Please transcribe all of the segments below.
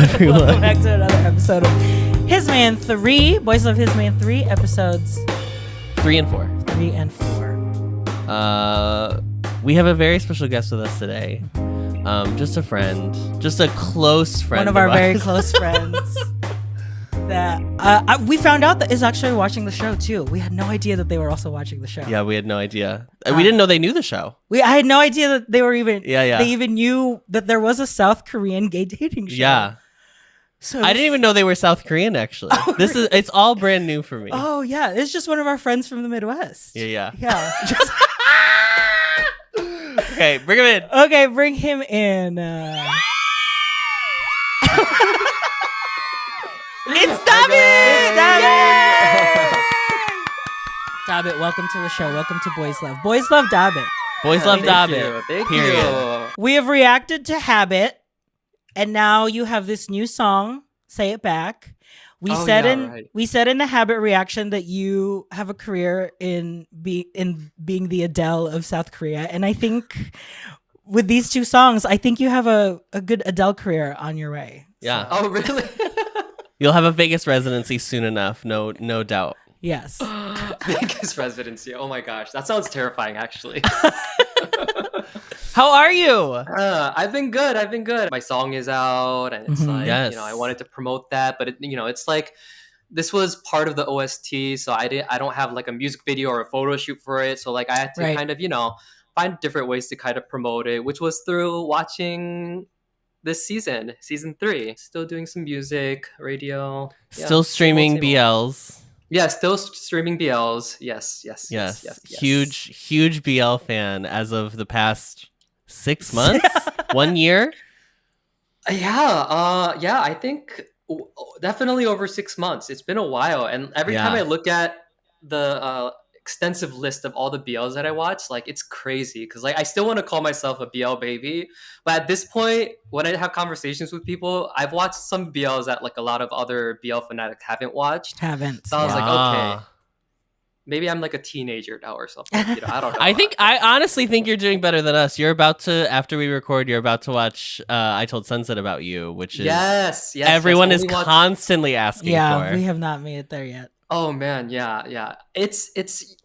everyone. Welcome back to another episode of His Man 3, Boys Love His Man 3, episodes 3 and 4. 3 and 4. We have a very special guest with us today. Just a friend, just a close friend. One of our very close friends that we found out that is actually watching the show too. We had no idea that they were also watching the show. Yeah, we had no idea. We didn't know they knew the show. I had no idea that they were even. Yeah. They even knew that there was a South Korean gay dating show. Yeah. So I didn't even know they were South Korean. Actually, it's all brand new for me. Oh yeah, it's just one of our friends from the Midwest. Yeah. Just, Okay, bring him in. okay, bring him in. It's Dabit! Dabit, welcome to the show. Welcome to Boys Love. Boys Love Dabit. Boys love Dabit. Thank Period. you. We have reacted to Habit, and now you have this new song, Say It Back. We said in the Habit reaction that you have a career in being the Adele of South Korea, and I think with these two songs, I think you have a good Adele career on your way. Yeah. Oh, really? You'll have a Vegas residency soon enough. No doubt. Yes. Vegas residency. Oh my gosh, that sounds terrifying. Actually. How are you? I've been good. My song is out, and it's like Yes. I wanted to promote that, but it's like this was part of the OST, so I don't have like a music video or a photo shoot for it, so like I had to kind of find different ways to kind of promote it, which was through watching this season 3. Still doing some music, radio, Still streaming BLs. Yeah, still streaming BLs. Yes. Huge BL fan as of the past 6 months, 1 year. Yeah. I think definitely over 6 months. It's been a while, and every time I look at the extensive list of all the BLs that I watch, like it's crazy because like I still want to call myself a BL baby, but at this point, when I have conversations with people, I've watched some BLs that like a lot of other BL fanatics haven't watched. So I was like, okay, maybe I'm like a teenager now or something. I don't know. I honestly think you're doing better than us. You're about to, after we record, you're about to watch I Told Sunset About You, which is yes, everyone is constantly asking for. Yeah, we have not made it there yet. Oh man, yeah. It's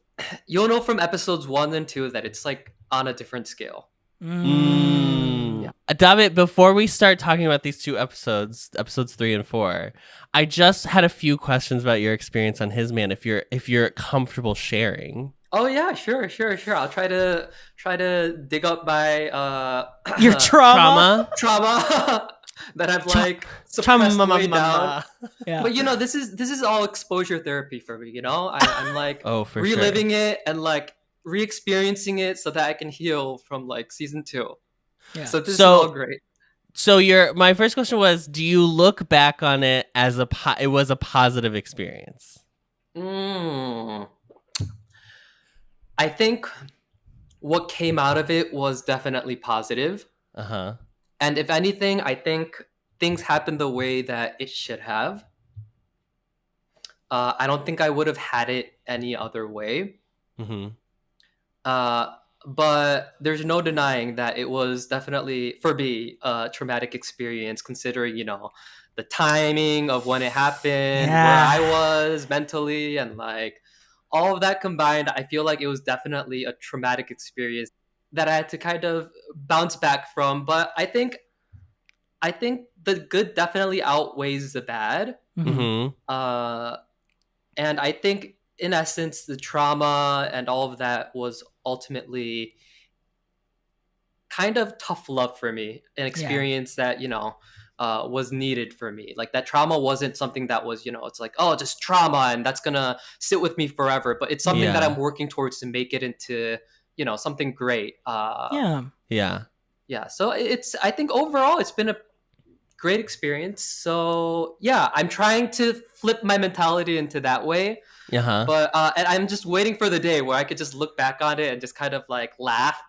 you'll know from episodes 1 and 2 that it's like on a different scale. Yeah. Dabit, before we start talking about these two episodes 3 and 4, I just had a few questions about your experience on His Man. If you're comfortable sharing. Oh yeah, sure. I'll try to dig up my your trauma. That I've like suppressed way down. Yeah. But this is all exposure therapy for me. I'm like reliving it and like re-experiencing it so that I can heal from like season 2. Yeah. So this is all great. So my first question was, do you look back on it as it was a positive experience? I think what came out of it was definitely positive. And if anything, I think things happened the way that it should have. I don't think I would have had it any other way. But there's no denying that it was definitely, for me, a traumatic experience, considering, the timing of when it happened, where I was mentally, and like all of that combined, I feel like it was definitely a traumatic experience that I had to kind of bounce back from. But I think the good definitely outweighs the bad. And I think, in essence, the trauma and all of that was ultimately kind of tough love for me, an experience that, was needed for me. Like that trauma wasn't something that was, it's like, oh, just trauma and that's gonna sit with me forever. But it's something that I'm working towards to make it into, something great. So I think overall it's been a great experience. So yeah, I'm trying to flip my mentality into that way. But and I'm just waiting for the day where I could just look back on it and just kind of like laugh.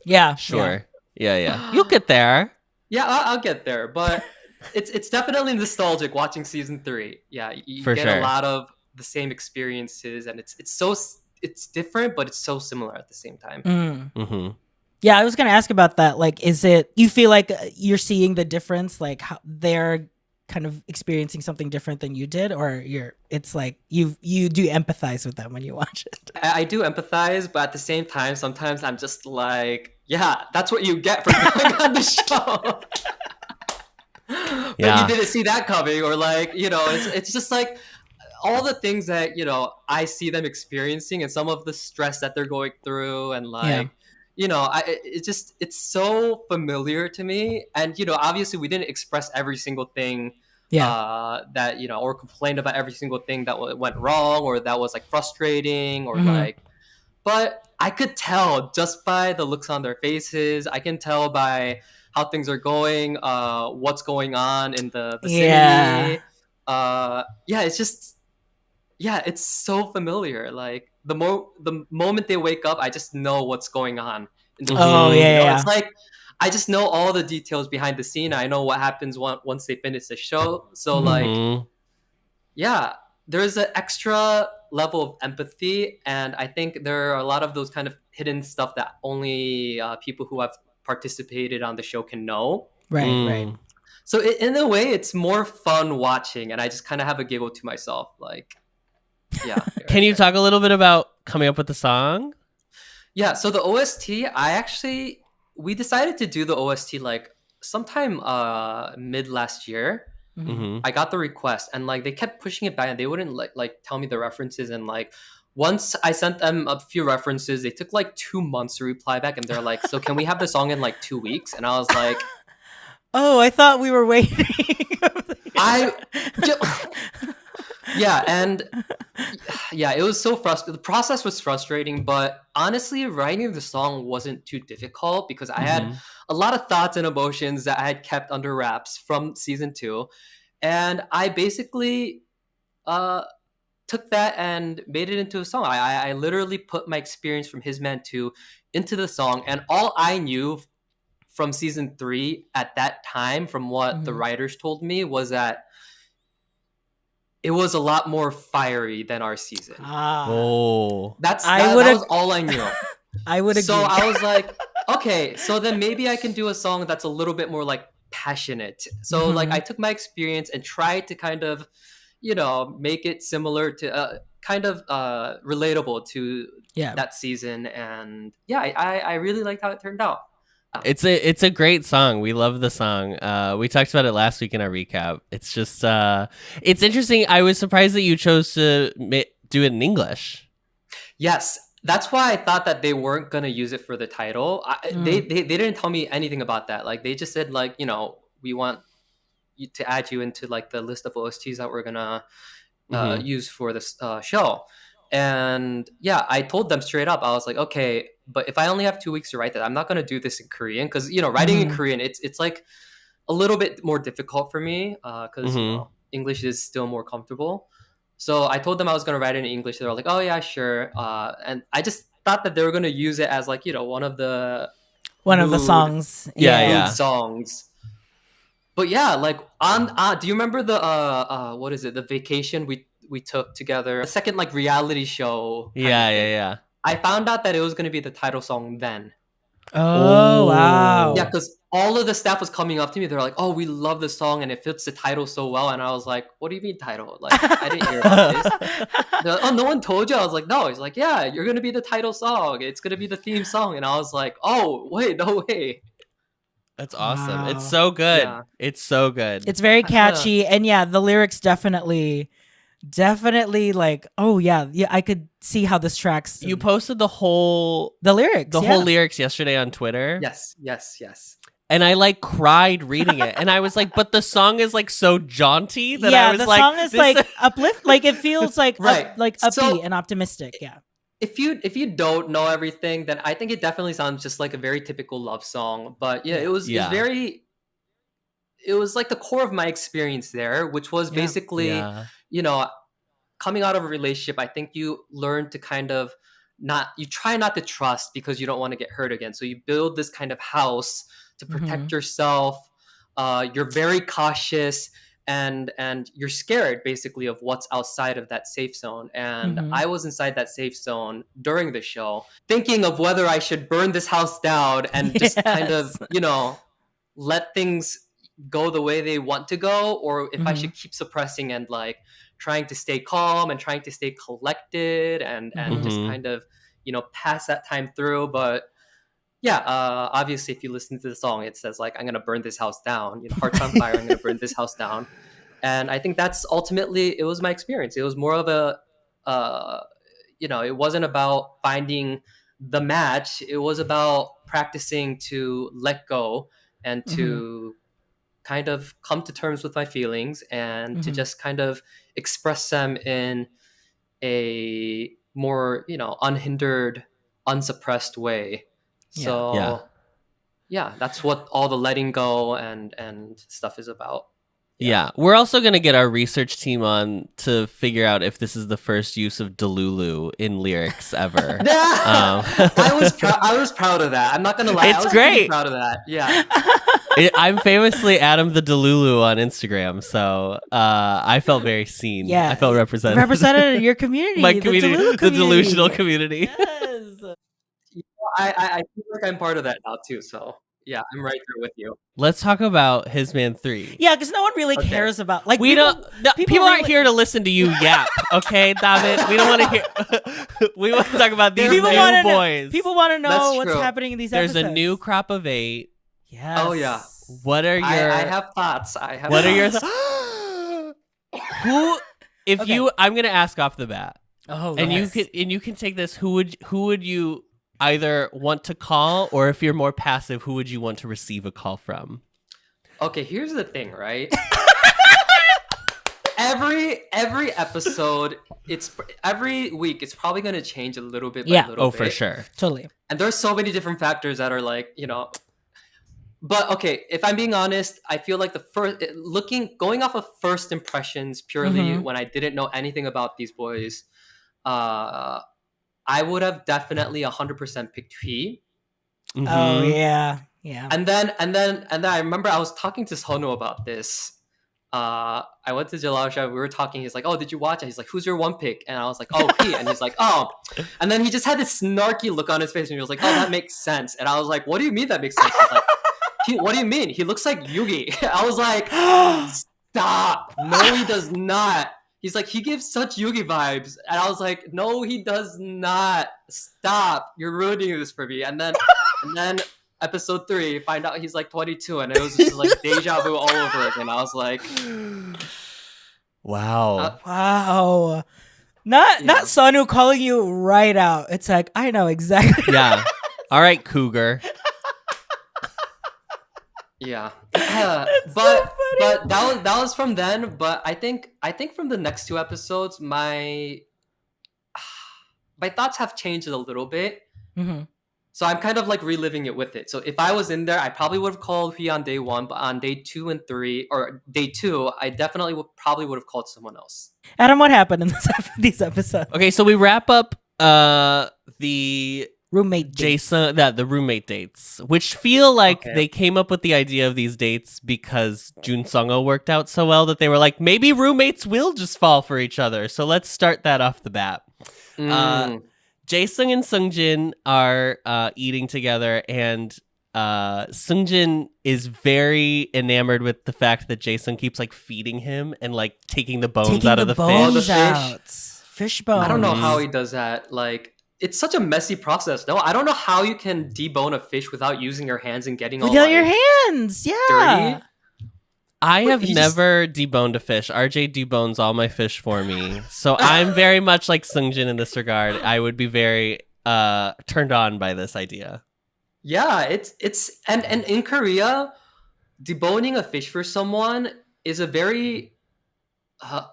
Yeah, sure. Yeah. You'll get there. Yeah, I'll get there. But it's definitely nostalgic watching season 3. Yeah, you get a lot of the same experiences, and it's different, but it's so similar at the same time. Yeah, I was gonna ask about that. Like, is it you feel like you're seeing the difference, like how they're kind of experiencing something different than you did, or it's like you do empathize with them when you watch it? I do empathize, but at the same time, sometimes I'm just like, yeah, that's what you get for going on the show. But you didn't see that coming, or like, it's just like all the things that I see them experiencing, and some of the stress that they're going through, and like it's so familiar to me. And obviously we didn't express every single thing that or complained about every single thing that went wrong, or that was like frustrating, or like, but I could tell just by the looks on their faces. I can tell by how things are going, what's going on in the vicinity. It's just, it's so familiar. Like the moment they wake up, I just know what's going on in the It's like I just know all the details behind the scene. I know what happens once they finish the show. So like, there's an extra level of empathy, and I think there are a lot of those kind of hidden stuff that only people who have participated on the show can know. Right. So in a way, it's more fun watching, and I just kind of have a giggle to myself. Like, Can you talk a little bit about coming up with the song? Yeah, so the OST, we decided to do the OST like sometime mid last year. I got the request, and like they kept pushing it back, and they wouldn't like tell me the references. And like once I sent them a few references, they took like 2 months to reply back, and they're like, "So can we have the song in like 2 weeks?" And I was like, "Oh, I thought we were waiting." It was so frustrating. The process was frustrating, but honestly, writing the song wasn't too difficult because I had a lot of thoughts and emotions that I had kept under wraps from season 2. And I basically took that and made it into a song. I literally put my experience from His Man 2 into the song. And all I knew from season 3 at that time, from what the writers told me, was that it was a lot more fiery than our season. That was all I knew. I would agree. So I was like, okay, so then maybe I can do a song that's a little bit more like passionate. So like I took my experience and tried to kind of, make it similar to kind of relatable to that season. And I really liked how it turned out. It's a great song. We love the song. We talked about it last week in our recap. It's just it's interesting. I was surprised that you chose to do it in English. Yes, that's why I thought that they weren't gonna use it for the title. They didn't tell me anything about that. Like they just said like we want you to add you into like the list of OSTs that we're gonna use for this show. And I told them straight up. I was like, okay, but if I only have 2 weeks to write that, I'm not going to do this in Korean because, writing in Korean, it's like a little bit more difficult for me because English is still more comfortable. So I told them I was going to write it in English. They were like, oh yeah, sure. And I just thought that they were going to use it as like, one of the songs. Songs. But like do you remember the, what is it? The vacation we took together, a second like reality show. I found out that it was going to be the title song then. Oh, wow. Yeah, because all of the staff was coming up to me. They're like, oh, we love the song and it fits the title so well. And I was like, what do you mean title? Like, I didn't hear about this. They're like, oh, no one told you? I was like, no. He's like, yeah, you're going to be the title song. It's going to be the theme song. And I was like, oh, wait, no way. That's awesome. Wow. It's so good. Yeah. It's so good. It's very catchy. And the lyrics definitely like, oh yeah, I could see how this tracks. You posted the lyrics whole lyrics yesterday on Twitter. Yes. And I like cried reading it, and I was like, but the song is like so jaunty that I was the like, song is like uplift, like it feels like like upbeat and optimistic. Yeah. If you don't know everything, then I think it definitely sounds just like a very typical love song. But it was very. It was like the core of my experience there, which was basically, coming out of a relationship. I think you learn to kind of you try not to trust because you don't want to get hurt again. So you build this kind of house to protect yourself. You're very cautious and you're scared basically of what's outside of that safe zone. And I was inside that safe zone during the show, thinking of whether I should burn this house down and just kind of, let things go the way they want to go, or if I should keep suppressing and like trying to stay calm and trying to stay collected and just kind of, you know, pass that time through. But yeah, obviously if you listen to the song, it says like, I'm gonna burn this house down, you know, hearts on fire, I'm gonna burn this house down. And I think that's ultimately, it was my experience. It was more of a you know, it wasn't about finding the match, it was about practicing to let go and to kind of come to terms with my feelings and to just kind of express them in a more, you know, unhindered, unsuppressed way. So yeah, that's what all the letting go and stuff is about. Yeah. We're also going to get our research team on to figure out if this is the first use of Delulu in lyrics ever. I was proud of that. I'm not going to lie. It's I was great. Proud of that. Yeah. I'm famously Adam the Delulu on Instagram, so I felt very seen. Yeah. I felt represented. Represented your community. My community, the delusional community. Yes. I feel like I'm part of that now too, so yeah, I'm right there with you. Let's talk about His Man 3. Yeah, because no one really cares about like we people, don't. People aren't here to listen to you yap. Okay, David. We don't want to hear. We want to talk about these new boys. People want to know That's what's true. happening in these There's episodes. a new crop of 8. Yes. Oh yeah. What are your? I have thoughts. What are your? Who? If you, I'm gonna ask off the bat. Oh, and yes. you can take this. Who would you either want to call, or if you're more passive, who would you want to receive a call from? Okay, here's the thing, right? every episode, every week, it's probably going to change a little bit by little bit. For sure. Totally. And there's so many different factors that are like, you know, but okay, if I'm being honest, I feel like going off of first impressions purely when I didn't know anything about these boys, I would have definitely 100% picked Hui. Oh yeah. And then I remember I was talking to Sonu about this. I went to Jalasha, we were talking, he's like, oh, did you watch it? He's like, who's your one pick? And I was like, oh, Hui. And he's like, oh. And then he just had this snarky look on his face and he was like, oh, that makes sense. And I was like, what do you mean that makes sense? He's like, what do you mean? He looks like Yugi. I was like, stop. No, he does not. He's like, he gives such Yugi vibes. And I was like, no, he does not. Stop. You're ruining this for me. And then episode 3, find out he's like 22. And it was just like deja vu all over again. I was like, wow. Wow. Not Sonu calling you right out. It's like, I know exactly. Yeah. All right, Cougar. Yeah. But that was from then. But I think from the next 2 episodes, my thoughts have changed a little bit. So I'm kind of like reliving it with it. So if I was in there, I probably would have called Hui on day 1, but on day 2 and 3, or day 2, I definitely would have called someone else. Adam, what happened in these episodes? Okay, so we wrap up the roommate dates. the roommate dates, which feel like they came up with the idea of these dates because Jun Sung-ho worked out so well that they were like, maybe roommates will just fall for each other. So let's start that off the bat. Jae-sung and Seungjin are eating together, and Seungjin is very enamored with the fact that Jae-sung keeps like feeding him and like taking the bones out of the fish. Fish bones. I don't know how he does that. Like, it's such a messy process. No, I don't know how you can debone a fish without using your hands and getting all your hands. Yeah. Dirty. I have never deboned a fish. RJ debones all my fish for me. So I'm very much like Seungjin in this regard. I would be very turned on by this idea. Yeah, it's and in Korea, deboning a fish for someone is a very I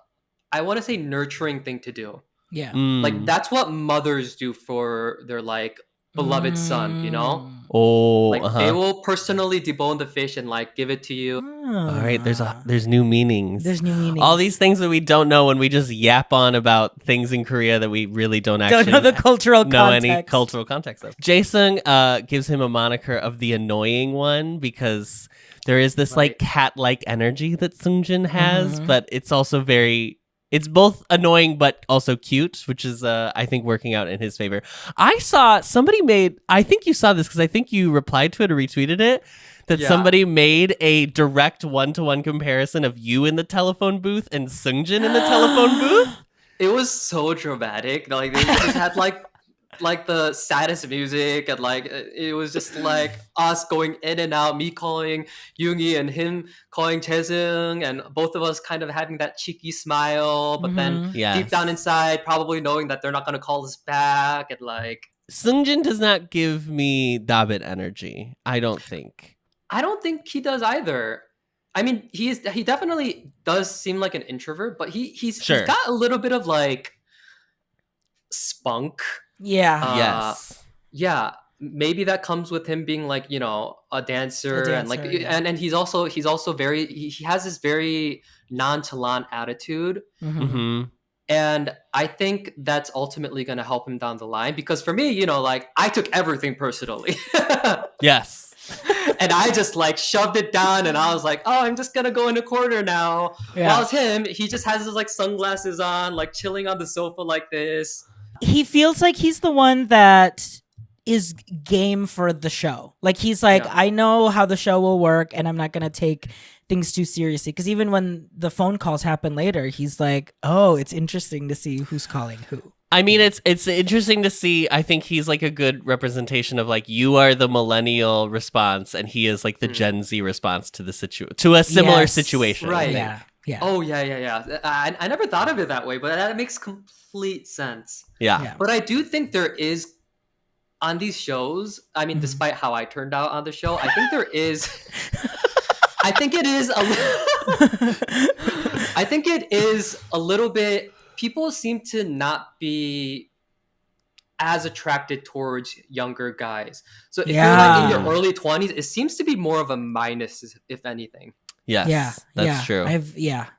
want to say nurturing thing to do. Yeah. Like that's what mothers do for their like beloved son, you know? Oh, like they will personally debone the fish and like give it to you. All right, there's new meanings. There's new meanings. All these things that we don't know when we just yap on about things in Korea that we really don't know the cultural context. Any cultural context of. Jae-sung gives him a moniker of the annoying one because there is this like cat-like energy that Seungjin has, but it's also very It's both annoying but also cute, which is, I think, working out in his favor. I saw somebody made, I think you saw this because I think you replied to it or retweeted it, that somebody made a direct one-to-one comparison of you in the telephone booth and Seungjin in the telephone booth. It was so dramatic. Like, they just had like the saddest music, and like it was just like us going in and out, me calling Yoongi and him calling Chaeseung, and both of us kind of having that cheeky smile, but then deep down inside probably knowing that they're not going to call us back. And like, Seungjin does not give me Dabit energy, I don't think he does either. I mean, he definitely does seem like an introvert, but he's got a little bit of like spunk. Yes. Yeah. Maybe that comes with him being like, you know, a dancer and like, and he's also very, he has this very nonchalant attitude. And I think that's ultimately going to help him down the line, because for me, you know, like, I took everything personally. Yes. And I just like shoved it down, and I was like, oh, I'm just gonna go in a corner now. While it's him, he just has his like sunglasses on, like chilling on the sofa like this. He feels like he's the one that is game for the show. Like, he's like, I know how the show will work, and I'm not going to take things too seriously. Because even when the phone calls happen later, he's like, oh, it's interesting to see who's calling who. I mean, it's interesting to see. I think he's like a good representation of like, you are the millennial response, and he is like the Gen Z response to the to a similar situation. Right. Yeah. Oh, yeah. I never thought of it that way, but that makes complete sense. Yeah. But I do think there is, on these shows, I mean, despite how I turned out on the show, I think there is, I think it is a little bit, people seem to not be as attracted towards younger guys. So if you're like in your early 20s, it seems to be more of a minus, if anything. Yes, that's true.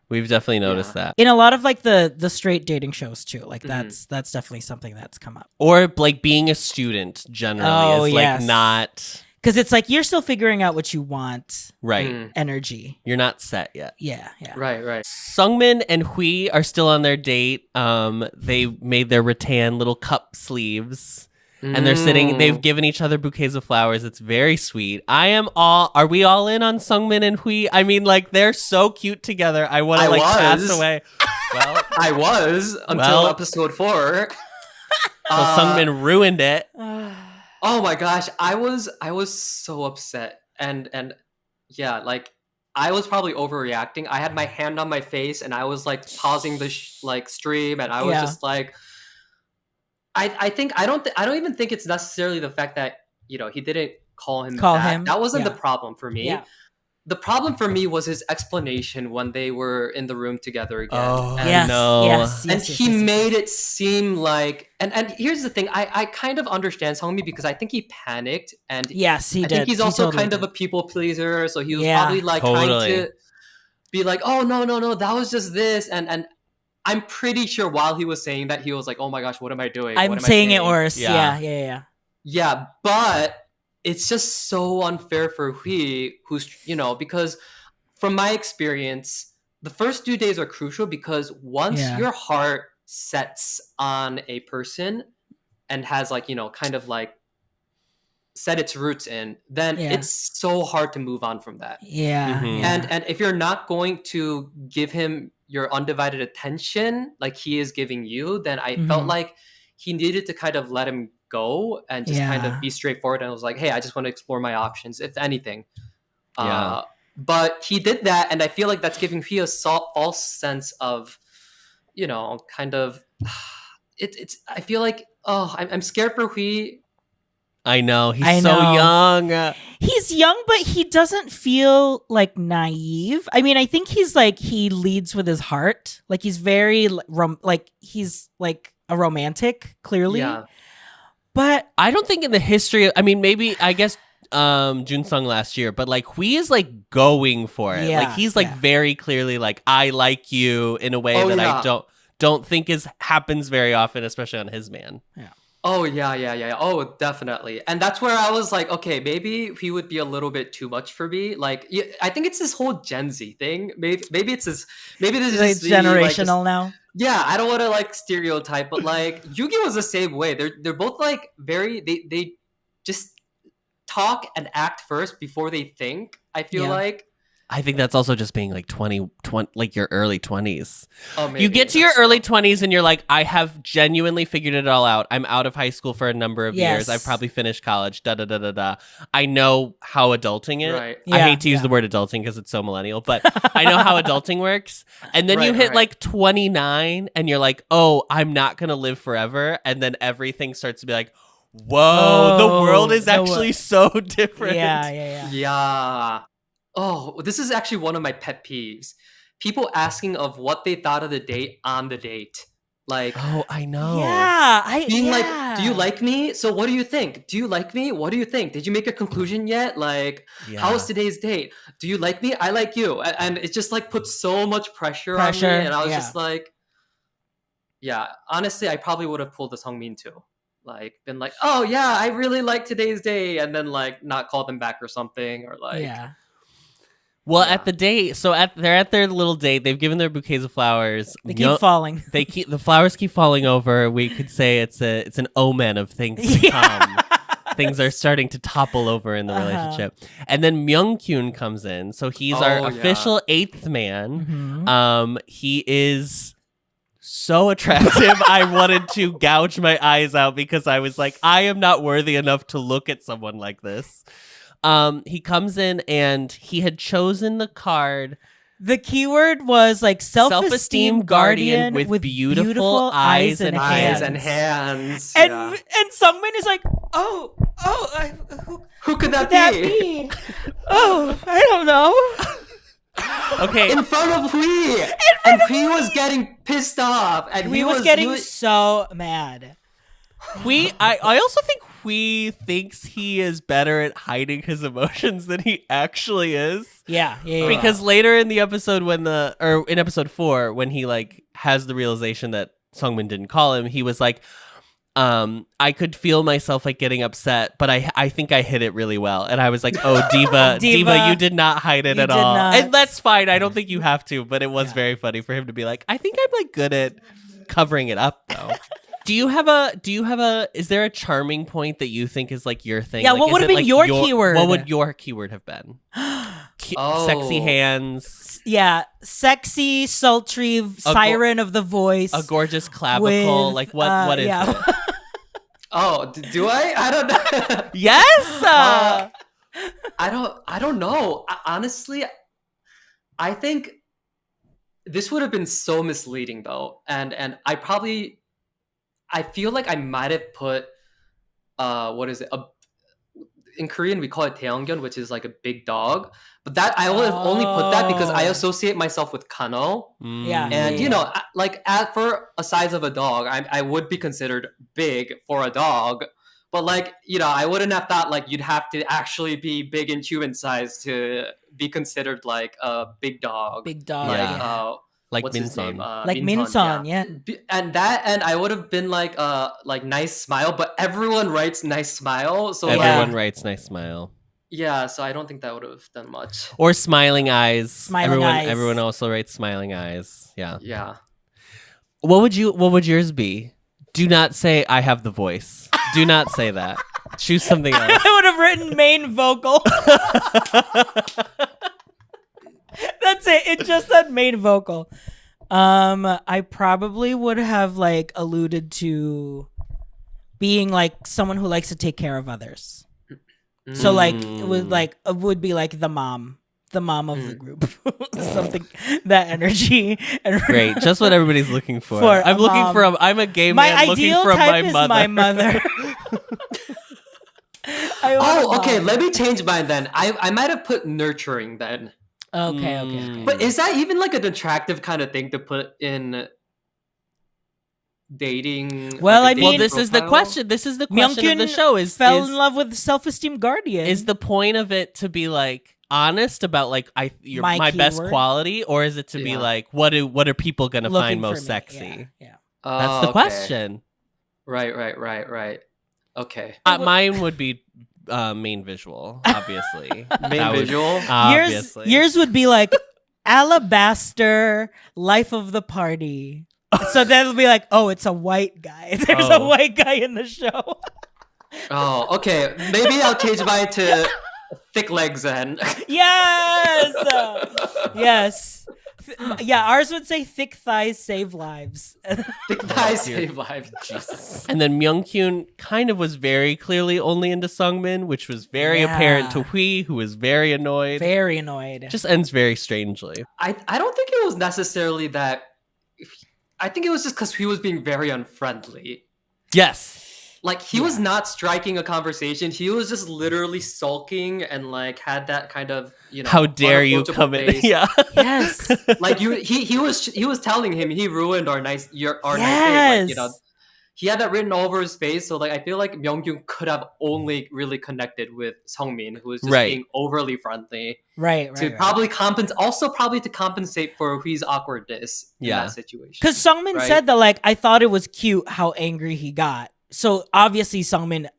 We've definitely noticed that in a lot of like the straight dating shows too. Like that's definitely something that's come up. Or like being a student generally is like not, because it's like you're still figuring out what you want. Right. Energy. You're not set yet. Yeah. Right. Sungmin and Hui are still on their date. They made their rattan little cup sleeves. And they're sitting, they've given each other bouquets of flowers. It's very sweet. Are we all in on Sungmin and Hui? I mean, like, they're so cute together. I want to like pass away. Well, I was until episode 4. So Sungmin ruined it. Oh my gosh. I was so upset. And yeah, like, I was probably overreacting. I had my hand on my face, and I was like pausing the stream, and I was just like, I don't even think it's necessarily the fact that, you know, he didn't call him. That wasn't the problem for me. Yeah. The problem for me was his explanation when they were in the room together again. Oh, and he made it seem like, and here's the thing, I kind of understand Seungmi, because I think he panicked, and I think he's also kind of a people pleaser, so he was probably like trying to be like, oh no, that was just this, and I'm pretty sure while he was saying that, he was like, oh my gosh, what am I doing? I'm saying it worse. Yeah, but it's just so unfair for Hui, who's, you know, because from my experience, the first 2 days are crucial, because once your heart sets on a person and has like, you know, kind of like set its roots in, then it's so hard to move on from that. And if you're not going to give him your undivided attention like he is giving you, then I felt like he needed to kind of let him go and just kind of be straightforward, and I was like, hey, I just want to explore my options, if anything. But he did that, and I feel like that's giving Hui a false sense of, you know, kind of it's I feel like, I'm scared for Hui. I know. He's so young. He's young, but he doesn't feel like naive. I mean, I think he's like, he leads with his heart. Like, he's very he's like a romantic, clearly. Yeah. But I don't think in the history, I mean, maybe, I guess, Junsung last year, but like Hui is like going for it. Like, he's like very clearly like, I like you in a way that I don't think happens very often, especially on his man. Oh yeah. Oh, definitely. And that's where I was like, okay, maybe he would be a little bit too much for me. Like, yeah, I think it's this whole Gen Z thing. Maybe it's this. Maybe this is Like just generational now. Yeah, I don't want to like stereotype, but like Yugi was the same way. They're both like very they just talk and act first before they think. I feel like. I think that's also just being like 20 like your early 20s. Oh, maybe. You get to your early 20s and you're like, I have genuinely figured it all out. I'm out of high school for a number of years. I've probably finished college. I know how adulting is. Right. I hate to use the word adulting because it's so millennial, but I know how adulting works. And then you hit like 29 and you're like, oh, I'm not going to live forever. And then everything starts to be like, whoa, the world is actually so different. Yeah. Oh, this is actually one of my pet peeves. People asking of what they thought of the date on the date. Like, oh, I know. Yeah. Being like, do you like me? So what do you think? Do you like me? What do you think? Did you make a conclusion yet? Like, how was today's date? Do you like me? I like you. And it just like puts so much pressure on me. And I was just like, yeah, honestly, I probably would have pulled the Sungmin too. Like, been like, oh yeah, I really like today's day. And then like not call them back or something, or like, well, at the date, they're at their little date. They've given their bouquets of flowers. They keep falling. The flowers keep falling over. We could say it's an omen of things to come. Things are starting to topple over in the relationship. And then Myung-kyun comes in. So he's our official 8th man. Mm-hmm. He is so attractive. I wanted to gouge my eyes out because I was like, I am not worthy enough to look at someone like this. He comes in and he had chosen the card. The keyword was like self-esteem guardian with beautiful eyes and hands. And Sungmin is like, who could that be? Oh, I don't know. Okay. In front of Hui. And Hui was getting pissed off. And Hui was getting so mad. I also think Hui thinks he is better at hiding his emotions than he actually is. Yeah. Because later in the episode in episode 4, when he like has the realization that Sungmin didn't call him, he was like, I could feel myself like getting upset, but I think I hid it really well. And I was like, oh, Diva, you did not hide it at all. And that's fine. I don't think you have to, but it was very funny for him to be like, I think I'm like good at covering it up though. Do you have a is there a charming point that you think is like your thing? Yeah, like, what would have been your keyword? What would your keyword have been? Sexy hands. Yeah, sexy, sultry, siren of the voice. A gorgeous clavicle. Like what is it? Oh, do I? I don't know. Yes. I don't know. Honestly, I think this would have been so misleading though, and I feel like I might have put what is it? In Korean we call it daeongyeon, which is like a big dog. But that I would have only put that because I associate myself with Kano. Yeah. And you know, like for a size of a dog, I would be considered big for a dog. But like, you know, I wouldn't have thought like you'd have to actually be big in human size to be considered like a big dog. Big dog. Like what's his name? Like Minson, yeah. And I would have been like nice smile, but everyone writes nice smile, so everyone writes nice smile. Yeah, so I don't think that would have done much. Or smiling eyes. Eyes. Everyone also writes smiling eyes. Yeah. Yeah. What would yours be? Do not say I have the voice. Do not say that. Choose something else. I would have written main vocal. That's it. It just said main vocal. I probably would have like alluded to being like someone who likes to take care of others. So like it would be like the mom of the group, something that energy. Great, just what everybody's looking for. I'm a gay man looking for my mother. My mother. Okay. Let me change mine then. I might have put nurturing then. Okay. But is that even like an attractive kind of thing to put in dating? Well, like I mean, this is the question. This is the question of the show. Fell in love with self-esteem guardian. Is the point of it to be like honest about like my best quality, or is it to be like what are people gonna find most sexy? Yeah. That's the question. Right. Okay. Mine would be main visual, obviously. Main visual? Obviously. Yours would be like alabaster, life of the party. So then it'll be like, oh, it's a white guy. There's a white guy in the show. Oh, okay. Maybe I'll change mine to thick legs then. Yes! Yes. Yeah, ours would say thick thighs save lives. Thick thighs save lives. Jesus. And then Myungkyun kind of was very clearly only into Sungmin, which was very apparent to Hui, who was very annoyed. Very annoyed. Just ends very strangely. I don't think it was necessarily that. I think it was just because he was being very unfriendly. Yes. Like, he was not striking a conversation. He was just literally sulking and, like, had that kind of, how dare you come in? Yeah. Yes. Like, he was telling him he ruined our nice day. Like, he had that written all over his face. So, like, I feel like Myungkyun could have only really connected with Sungmin, who was just being overly friendly. Right. Probably to compensate for Hui's awkwardness in that situation. Because Sungmin said that, like, I thought it was cute how angry he got. So obviously Sungmin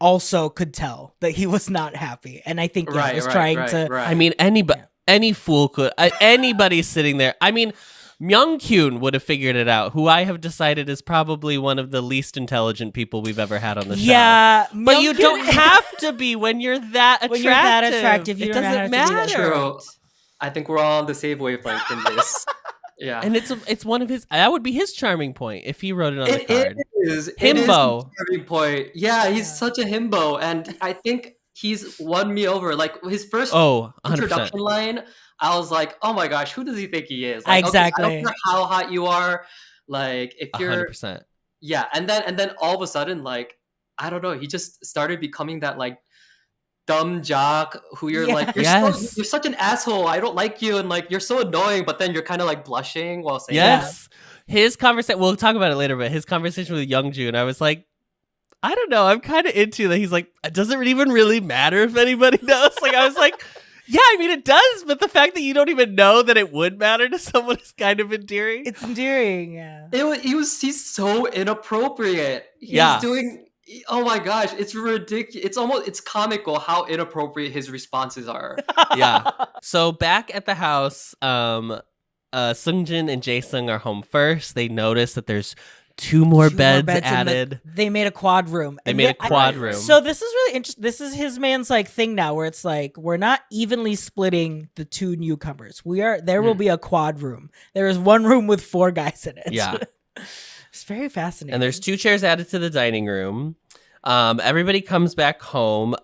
also could tell that he was not happy, and I think he was trying to. Right. I mean, any fool could. Anybody sitting there. I mean, Myungkyun would have figured it out. Who I have decided is probably one of the least intelligent people we've ever had on the show. Yeah, but you don't have to be when you're that attractive. When you're that attractive, it doesn't matter. True. I think we're all on the same wavelength in this. Yeah, and it's one of his. That would be his charming point if he wrote it on the card. It is himbo. Charming point. Yeah, he's such a himbo, and I think he's won me over. Like, his first 100%. introduction line, I was like, oh my gosh, who does he think he is? Like, exactly. Okay, I don't care how hot you are. Like, if you're 100%. Yeah, and then all of a sudden, like, I don't know, he just started becoming that, like, dumb jock who you're like, you're such an asshole, I don't like you, and, like, you're so annoying, but then you're kind of, like, blushing while saying that. His conversation, we'll talk about it later, but his conversation with Youngjoon, I was like, I don't know, I'm kind of into that. He's like, it doesn't even really matter if anybody knows. Like, I was like, yeah, I mean, it does, but the fact that you don't even know that it would matter to someone is kind of endearing. It's endearing, yeah. He's so inappropriate. He's doing... Oh my gosh, it's ridiculous. It's comical how inappropriate his responses are. Yeah. So back at the house, Sungjin and Jaesung are home first. They notice that there's two more beds added. They made a quad room. So this is really interesting. This is his man's like thing now, where it's like, we're not evenly splitting the two newcomers. There will be a quad room. There is one room with 4 guys in it. Yeah. It's very fascinating. And there's 2 chairs added to the dining room. Everybody comes back home.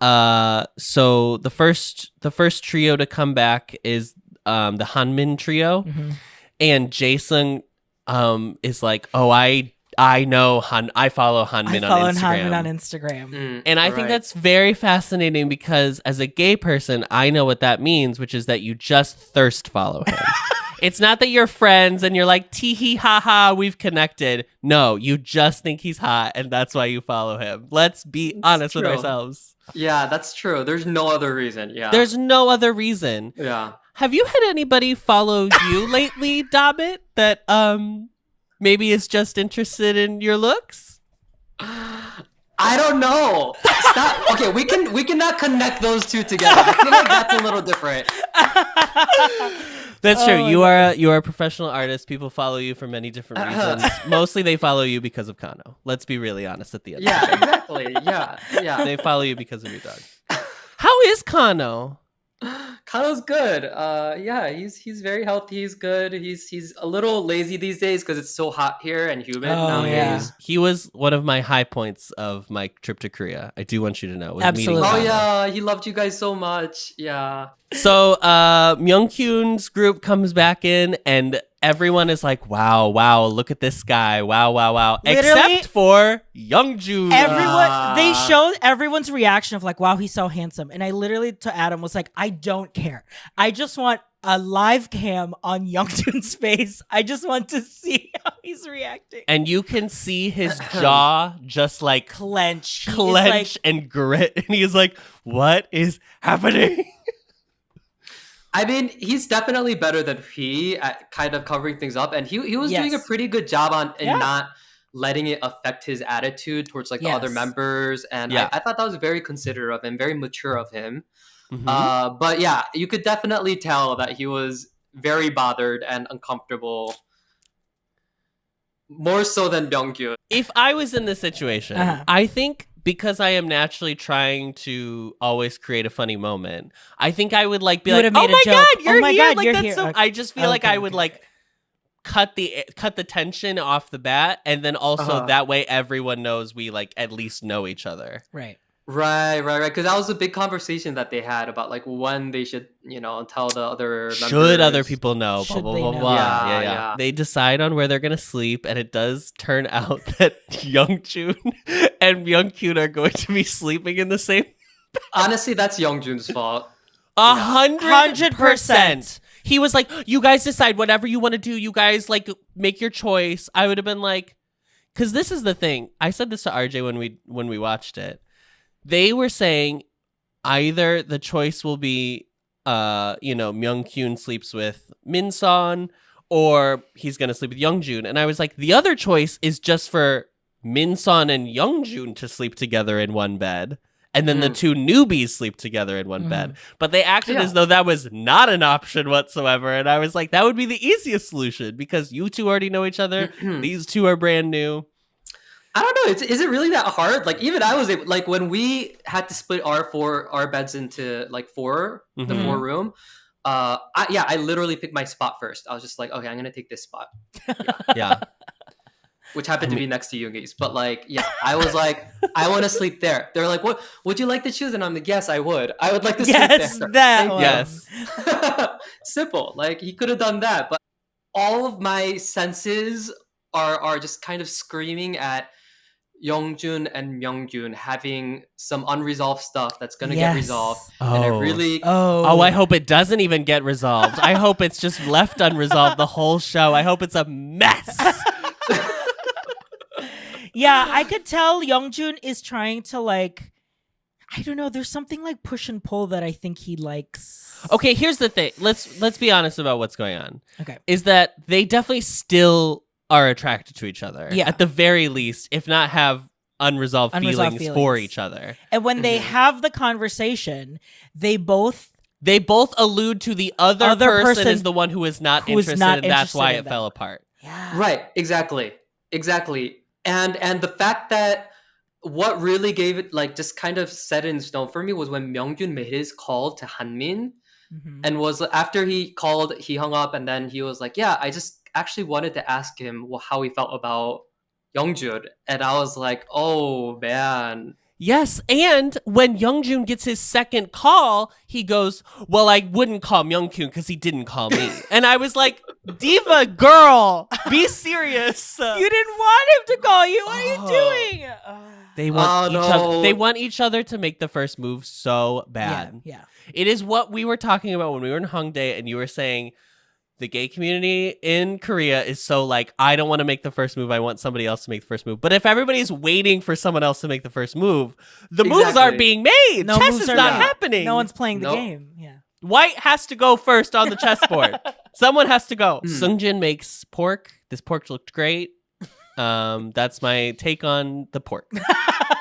So the first trio to come back is the Hanmin trio. Mm-hmm. And Jaesung is like, oh, I know I follow Hanmin on Instagram. And I think that's very fascinating because as a gay person, I know what that means, which is that you just thirst follow him. It's not that you're friends and you're like, tee hee ha ha, we've connected. No, you just think he's hot and that's why you follow him. Let's be honest with ourselves. Yeah, that's true. There's no other reason. Yeah. There's no other reason. Yeah. Have you had anybody follow you lately, Dabit, that maybe is just interested in your looks? I don't know. Stop. Okay, we cannot connect those two together. I feel like that's a little different. That's true. You are a professional artist. People follow you for many different reasons. Mostly they follow you because of Kano. Let's be really honest at the end. Yeah, exactly. Yeah. They follow you because of your dog. How is Kano? Kano's good. Yeah, he's very healthy. He's good. He's a little lazy these days because it's so hot here and humid nowadays. Yeah. He was one of my high points of my trip to Korea. I do want you to know. Absolutely. Oh yeah, he loved you guys so much. Yeah. So Myungkyun's group comes back in and everyone is like, wow, look at this guy. Wow. Literally, except for Youngjoon. They showed everyone's reaction of like, wow, he's so handsome. And I literally to Adam was like, I don't care. I just want a live cam on Youngjoon's face. I just want to see how he's reacting. And you can see his jaw just like clench and grit. And he's like, what is happening? I mean, he's definitely better than he at kind of covering things up, and he was doing a pretty good job on not letting it affect his attitude towards like the other members. And I thought that was very considerate of him, very mature of him. But yeah, you could definitely tell that he was very bothered and uncomfortable, more so than Byung-kyun. If I was in this situation, I think because I am naturally trying to always create a funny moment, I think I would like be like, "Oh my god, you're here!" Like that's so. I just feel like I would like cut the tension off the bat, and then also that way everyone knows we like at least know each other. Right. Because that was a big conversation that they had about like when they should, tell the other members. Should other people know? Should blah, they blah, know? blah. Yeah, Yeah. They decide on where they're gonna sleep, and it does turn out that Youngjoon and Byung-kyun are going to be sleeping in the same. Honestly, that's Youngjoon's fault. 100%. He was like, "You guys decide whatever you want to do. You guys like make your choice." I would have been like, because this is the thing. I said this to RJ when we watched it. They were saying either the choice will be, Myung-kyun sleeps with Min-son, or he's going to sleep with Youngjoon. And I was like, the other choice is just for Min-son and Youngjoon to sleep together in one bed. And then the two newbies sleep together in one bed. But they acted as though that was not an option whatsoever. And I was like, that would be the easiest solution because you two already know each other. These two are brand new. I don't know. Is it really that hard? Like even I was able, like when we had to split our beds into like four, the 4-room. I literally picked my spot first. I was just like, okay, I'm gonna take this spot. Yeah. Which happened to be next to Yoongi's, but like, I was like, I want to sleep there. They're like, what? Would you like to choose? And I'm like, yes, I would. I would like to sleep there. Yes. Simple. Like he could have done that, but all of my senses are just kind of screaming at Youngjoon and Myungkyun having some unresolved stuff that's gonna get resolved. And I really I hope it doesn't even get resolved. I hope it's just left unresolved the whole show. I hope it's a mess. Yeah, I could tell Youngjoon is trying to like, I don't know, there's something like push and pull that I think he likes. Okay, here's the thing. Let's be honest about what's going on. Okay. Is that they definitely still are attracted to each other. Yeah. At the very least, if not have unresolved feelings for each other. And when they have the conversation, they both allude to the other person is the one who is not interested, and that's why it fell apart. Yeah. Right, exactly. And the fact that what really gave it like just kind of set in stone for me was when Myungkyun made his call to Hanmin and was after he called, he hung up, and then he was like, yeah, I just actually wanted to ask him how he felt about Youngjoon. And I was like, oh man. Yes, and when Youngjoon gets his second call, he goes, well, I wouldn't call Myungkyun because he didn't call me. And I was like, Diva girl, be serious. You didn't want him to call you. What are you doing? They want each other. They want each other to make the first move so bad. Yeah. It is what we were talking about when we were in Hongdae, and you were saying the gay community in Korea is so like, I don't want to make the first move. I want somebody else to make the first move. But if everybody's waiting for someone else to make the first move, the moves aren't being made. No, chess is not happening. No one's playing the game. Yeah. White has to go first on the chessboard. Someone has to go. Sungjin makes pork. This pork looked great. That's my take on the pork.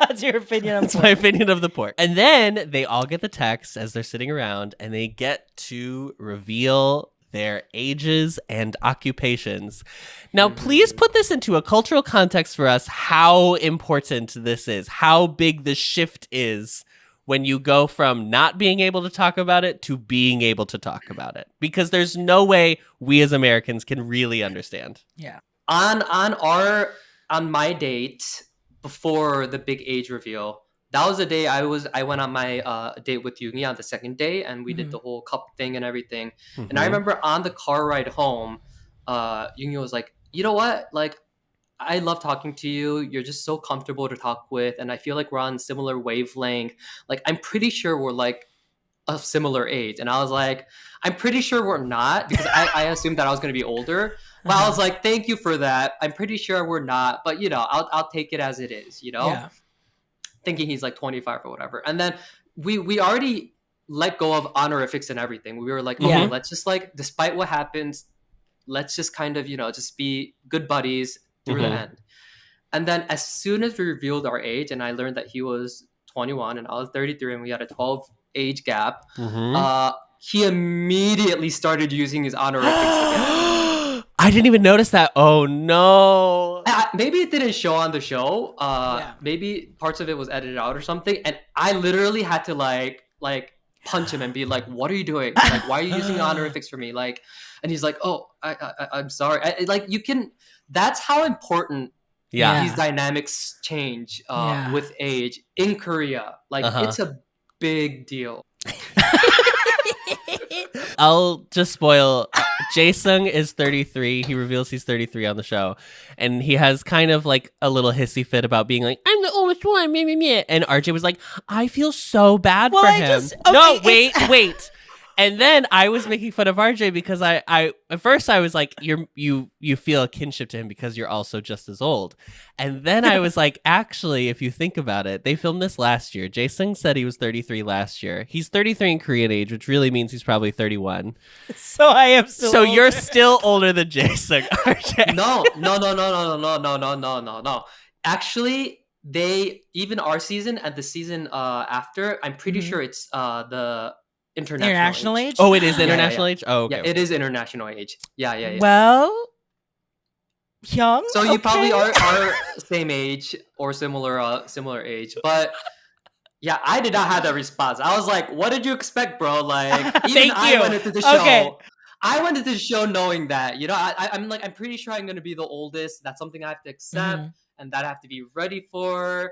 That's your opinion on That's my opinion of the pork. And then they all get the text as they're sitting around, and they get to reveal their ages and occupations. Now, please put this into a cultural context for us, how important this is, how big the shift is when you go from not being able to talk about it to being able to talk about it. Because there's no way we as Americans can really understand. Yeah. On my date before the big age reveal, that was the day I went on my date with Yoongi on the second day, and we did the whole cup thing and everything. And I remember on the car ride home, Yoongi was like, you know what? Like, I love talking to you. You're just so comfortable to talk with, and I feel like we're on similar wavelength. Like, I'm pretty sure we're like a similar age. And I was like, I'm pretty sure we're not, because I assumed that I was going to be older. But I was like, thank you for that. I'm pretty sure we're not, but I'll take it as it is, Yeah. Thinking he's like 25 or whatever. And then we already let go of honorifics and everything. We were like, okay, let's just like, despite what happens, let's just kind of, just be good buddies through the end. And then as soon as we revealed our age, and I learned that he was 21 and I was 33, and we had a 12 age gap, he immediately started using his honorifics again. I didn't even notice that. Oh no. Maybe it didn't show on the show. Maybe parts of it was edited out or something. And I literally had to like punch him and be like, "What are you doing? Like, why are you using honorifics for me?" Like, and he's like, "Oh, I'm sorry." That's how important these dynamics change with age in Korea. Like, it's a big deal. I'll just spoil. Jaesung is 33. He reveals he's 33 on the show. And he has kind of like a little hissy fit about being like, I'm the oldest one. Meh, meh, meh. And RJ was like, I feel so bad for him. No, wait. And then I was making fun of RJ because I at first I was like, you feel a kinship to him because you're also just as old. And then I was like, actually, if you think about it, they filmed this last year. Jaesung said he was 33 last year. He's 33 in Korean age, which really means he's probably 31. So I am still So older. you're still older than Jaesung, RJ. No. Actually, they even our season and the season after, I'm pretty sure it's the international age. Oh, it is international age? Oh, okay. Yeah, it is international age. Yeah. Well, young. So you probably are same age or similar age, but yeah, I did not have that response. I was like, "What did you expect, bro?" Like, even I went into the show. Okay. I went into the show knowing that, I'm pretty sure I'm going to be the oldest. That's something I have to accept, and that I have to be ready for.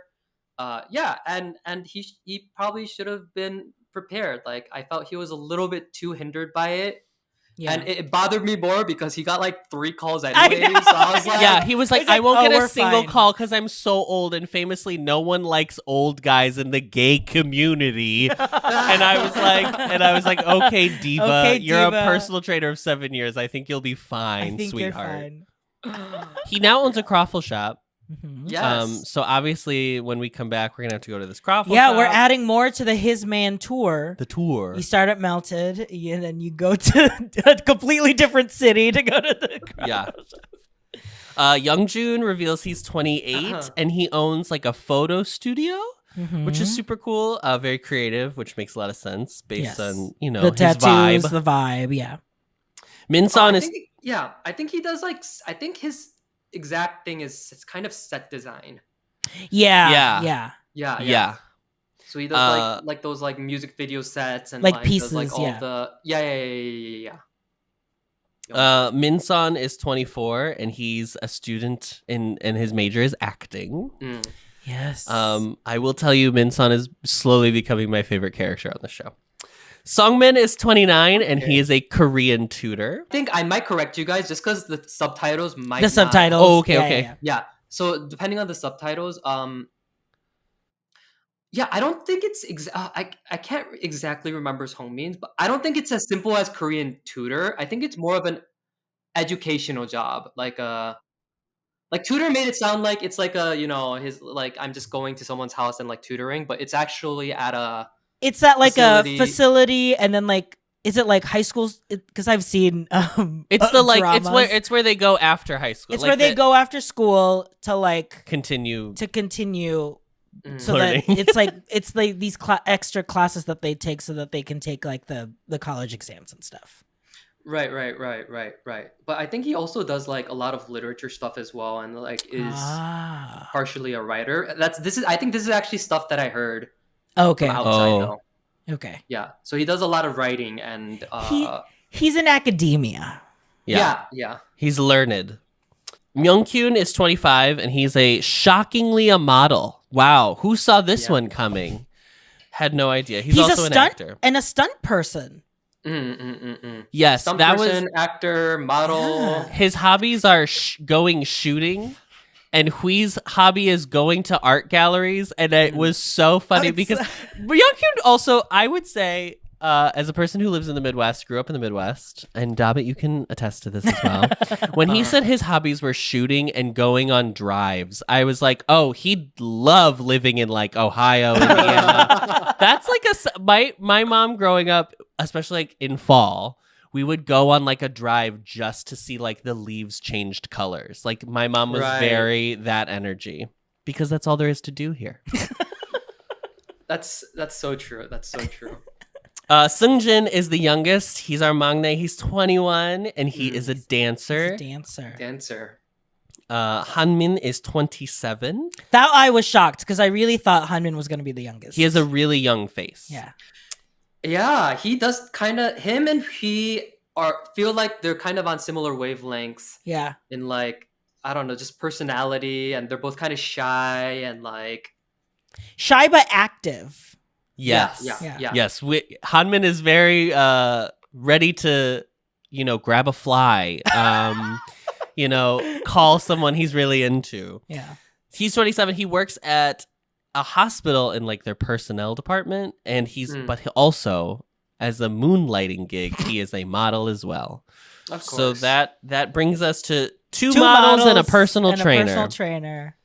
And he probably should have been prepared. Like, I felt he was a little bit too hindered by it. Yeah. And it bothered me more because he got like 3 calls anyway. So I was like, he was like, I won't get a single call because I'm so old, and famously no one likes old guys in the gay community. and I was like, okay, diva, you're a personal trainer of 7 years. I think you'll be fine, sweetheart. He now owns a croffle shop. Yes. So obviously when we come back, we're gonna have to go to this croffle shop. Yeah, we're adding more to the His Man tour. The tour. You start at Melted, and then you go to a completely different city to go to the croffle shop. Youngjoon reveals he's 28 and he owns like a photo studio, which is super cool. Very creative, which makes a lot of sense based on the his tattoos, vibe. the vibe. Yeah. Minson is. I think he does I think his exact thing is it's kind of set design. Yeah. So he does like those like music video sets and like pieces, does, like all the Minson is 24 and he's a student and his major is acting. Yes. I will tell you, Minson is slowly becoming my favorite character on the show. Songmin is 29 and he is a Korean tutor. I think I might correct you guys just because the subtitles might subtitles. Oh, okay. Yeah. So depending on the subtitles, I don't think it's I can't exactly remember Songmin's, but I don't think it's as simple as Korean tutor. I think it's more of an educational job. Like tutor made it sound like it's like his like I'm just going to someone's house and like tutoring, but it's actually at a like facility. A facility, and then like, is it like high school? Because I've seen it's the like dramas. it's where they go after high school. It's like where they go after school to like continue. So learning. that it's like these extra classes that they take so that they can take like the college exams and stuff. Right. But I think he also does like a lot of literature stuff as well, and like is partially a writer. I think this is actually stuff that I heard. Okay. From outside though. Okay. Yeah. So he does a lot of writing and he's in academia. Yeah. He's learned. Myungkyun is 25 and he's shockingly a model. Wow, who saw this one coming? Had no idea. He's also an actor and a stunt person. Yes, stunt that person, was actor, model. Yeah. His hobbies are going shooting. And Hui's hobby is going to art galleries, and it was so funny because Myungkyun also, I would say, as a person who lives in the Midwest, grew up in the Midwest, and Dabit, you can attest to this as well. When he said his hobbies were shooting and going on drives, I was like, oh, he'd love living in like Ohio, Indiana. That's like my mom growing up, especially like in fall, we would go on like a drive just to see like the leaves changed colors. Like my mom was very that energy because that's all there is to do here. That's so true. That's so true. Seungjin is the youngest. He's our maknae. He's 21 and he is a dancer. Dancer. Hanmin is 27. That I was shocked because I really thought Hanmin was going to be the youngest. He has a really young face. Yeah, he does kind of. Him and he feel like they're kind of on similar wavelengths. Yeah. In like, I don't know, just personality, and they're both kind of shy and like shy but active. Yes. Yeah. Yes. Hanmin is very ready to, grab a fly. Call someone he's really into. Yeah. He's 27. He works at a hospital in like their personnel department, and but he also, as a moonlighting gig, he is a model as well. Of course. So that brings us to two models and a personal trainer.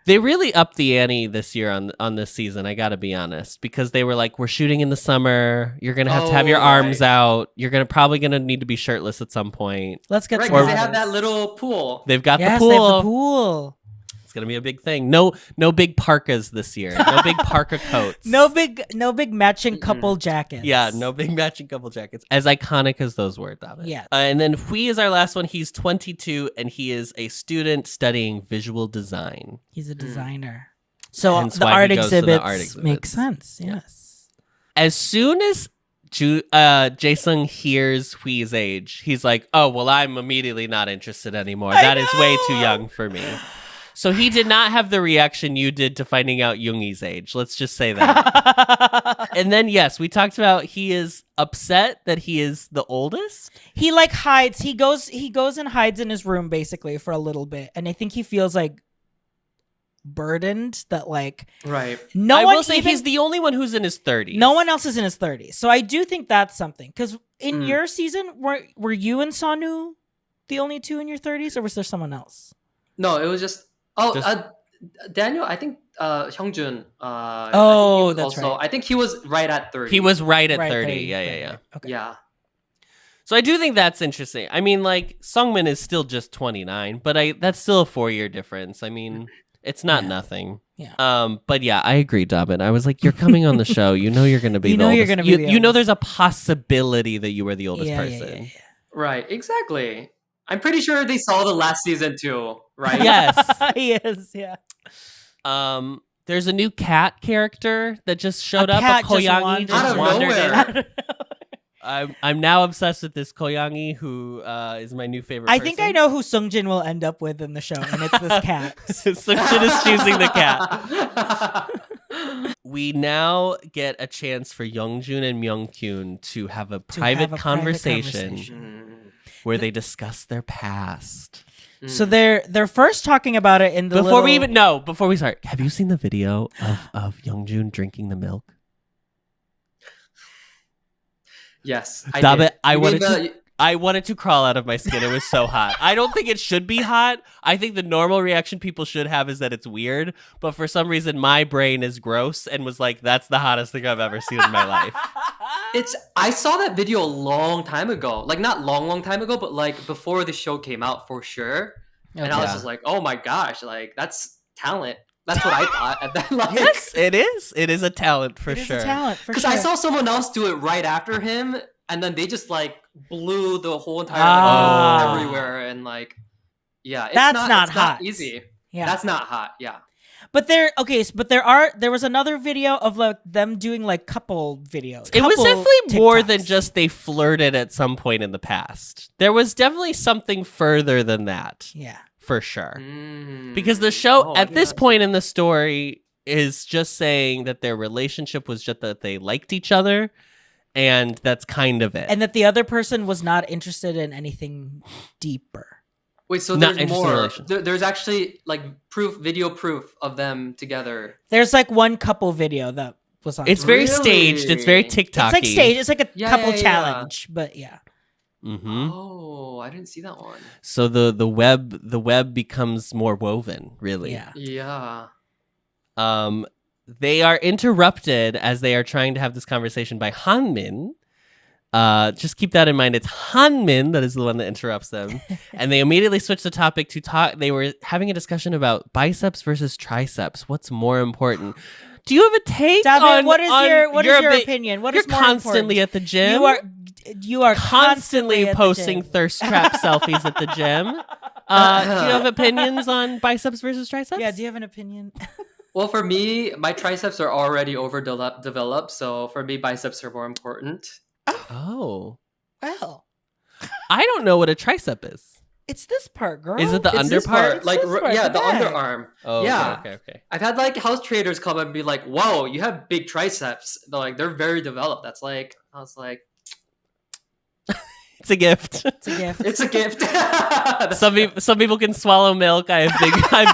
They really upped the ante this year on this season, I gotta be honest, because they were like, we're shooting in the summer. You're gonna have to have your arms out. You're probably gonna need to be shirtless at some point. Let's get right, because they have that little pool. They've got the pool. They have the pool. It's gonna be a big thing. No big parkas this year. No big parka coats. No big matching couple jackets. Yeah, no big matching couple jackets. As iconic as those were, Dabit. Yeah. And then Hui is our last one. He's 22 and he is a student studying visual design. He's a designer. So the art exhibits make sense. Yes. As soon as Jae-sung hears Hui's age, he's like, oh, well, I'm immediately not interested anymore. That is way too young for me. So he did not have the reaction you did to finding out Yoongi's age. Let's just say that. And then, yes, we talked about he is upset that he is the oldest. He like hides. He goes and hides in his room basically for a little bit. And I think he feels like burdened that like right. I will say he's the only one who's in his 30s. No one else is in his 30s. So I do think that's something. Because in your season, were you and Sonu the only two in your 30s, or was there someone else? No, it was just Daniel, I think Hyungjun. That's right. I think he was right at 30. He was right at 30. Yeah. Okay. Yeah. So I do think that's interesting. I mean, like, Sungmin is still just 29, but that's still a 4-year difference. I mean, it's not nothing. Yeah. But yeah, I agree, Dabit. I was like, you're coming on the show. You know you're going to be the oldest. You're going to be the you know there's a possibility that you were the oldest person. Yeah. Right, exactly. I'm pretty sure they saw the last season too, right? Yes. Yes, yeah. There's a new cat character that just showed up. A Koyangi just wandered in. I'm now obsessed with this Koyangi, who is my new favorite person. I think I know who Seungjin will end up with in the show, and it's this cat. Seungjin is choosing the cat. We now get a chance for Youngjun and Myungkyun to have a private conversation where they discuss their past. So they're first talking about it in the before we start, have you seen the video of Youngjun drinking the milk? Yes, Dabit, I wanted to crawl out of my skin. It was so hot. I don't think it should be hot. I think the normal reaction people should have is that it's weird. But for some reason, my brain is gross and was like, that's the hottest thing I've ever seen in my life. I saw that video a long time ago. Like, not long time ago, but like before the show came out for sure. Okay. And I was just like, oh my gosh, like that's talent. That's what I thought. And then, like, yes, it is. It is a talent for sure. Because I saw someone else do it right after him, and then they just like blew the whole entire everywhere, and like, yeah, that's not hot. Not easy. Yeah, that's not hot. Yeah. But there was another video of like them doing like couple videos. It was definitely more than just they flirted at some point in the past. There was definitely something further than that. Yeah. For sure. Because the show at this point in the story is just saying that their relationship was just that they liked each other, and that's kind of it. And that the other person was not interested in anything deeper. Wait, so there's more. There's actually like video proof of them together. There's like one couple video that was on. It's very staged. It's very TikTok-y. It's like staged. It's like a couple challenge, but yeah. Mm-hmm. Oh, I didn't see that one. So the web becomes more woven, really. Yeah. They are interrupted as they are trying to have this conversation by Hanmin, Just keep that in mind. It's Hanmin that is the one that interrupts them. And they immediately switch the topic to talk. They were having a discussion about biceps versus triceps. What's more important? Do you have a take Dabit, on what is your opinion? What is you're more constantly important? at the gym. You are constantly posting thirst trap selfies at the gym. Do you have opinions on biceps versus triceps? Yeah, do you have an opinion? Well, for me, my triceps are already overdeveloped, so for me, biceps are more important. Oh. Well, I don't know what a tricep is. it's this part, girl. Is it the It's under this part? like this part, yeah, the the back. underarm. Oh, yeah. Okay. I've had like house traders come and be like, "Whoa, you have big triceps." They're very developed. I was like, It's a gift. It's a gift. it's a gift. Some people can swallow milk. I have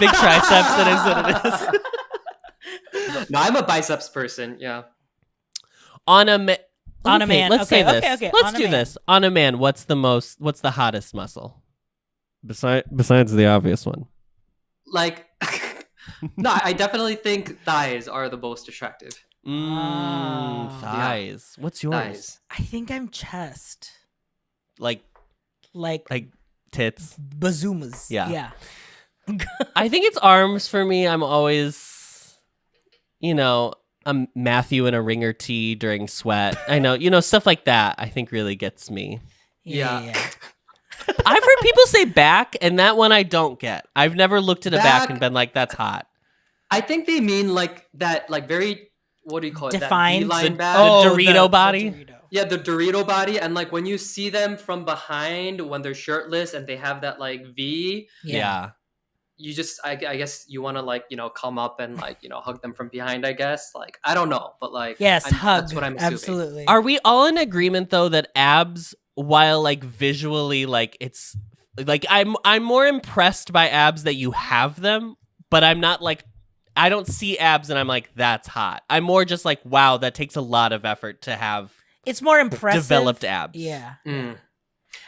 big triceps. It is what it is. No, I'm a biceps person. Yeah. On a man. Let's say this. Okay. Let's On a do man. this. On a man, what's the hottest muscle? Besides the obvious one. Like, no, I definitely think thighs are the most attractive. Thighs. What's yours? Thighs. I think I'm chest. Like tits. Bazoomas. Yeah. I think it's arms for me. I'm always, a Matthew in a ringer tee during sweat. I know, stuff like that I think really gets me. Yeah. I've heard people say back, and that one I don't get. I've never looked at a back and been like, that's hot. I think they mean like that, like very, what do you call it? Defined. That V-line back. The Dorito body. Dorito. Yeah, the Dorito body. And like when you see them from behind when they're shirtless and they have that like V, Yeah. you just, I guess you want to like, come up and like, hug them from behind, I guess. Like, I don't know, but like, Yes, hug. That's what I'm assuming. Absolutely. Are we all in agreement though that abs, while like visually, like it's like I'm more impressed by abs that you have them, but I'm not like, I don't see abs and I'm like, that's hot. I'm more just like, wow, that takes a lot of effort to have. It's more impressive. Developed abs. Yeah. Mm.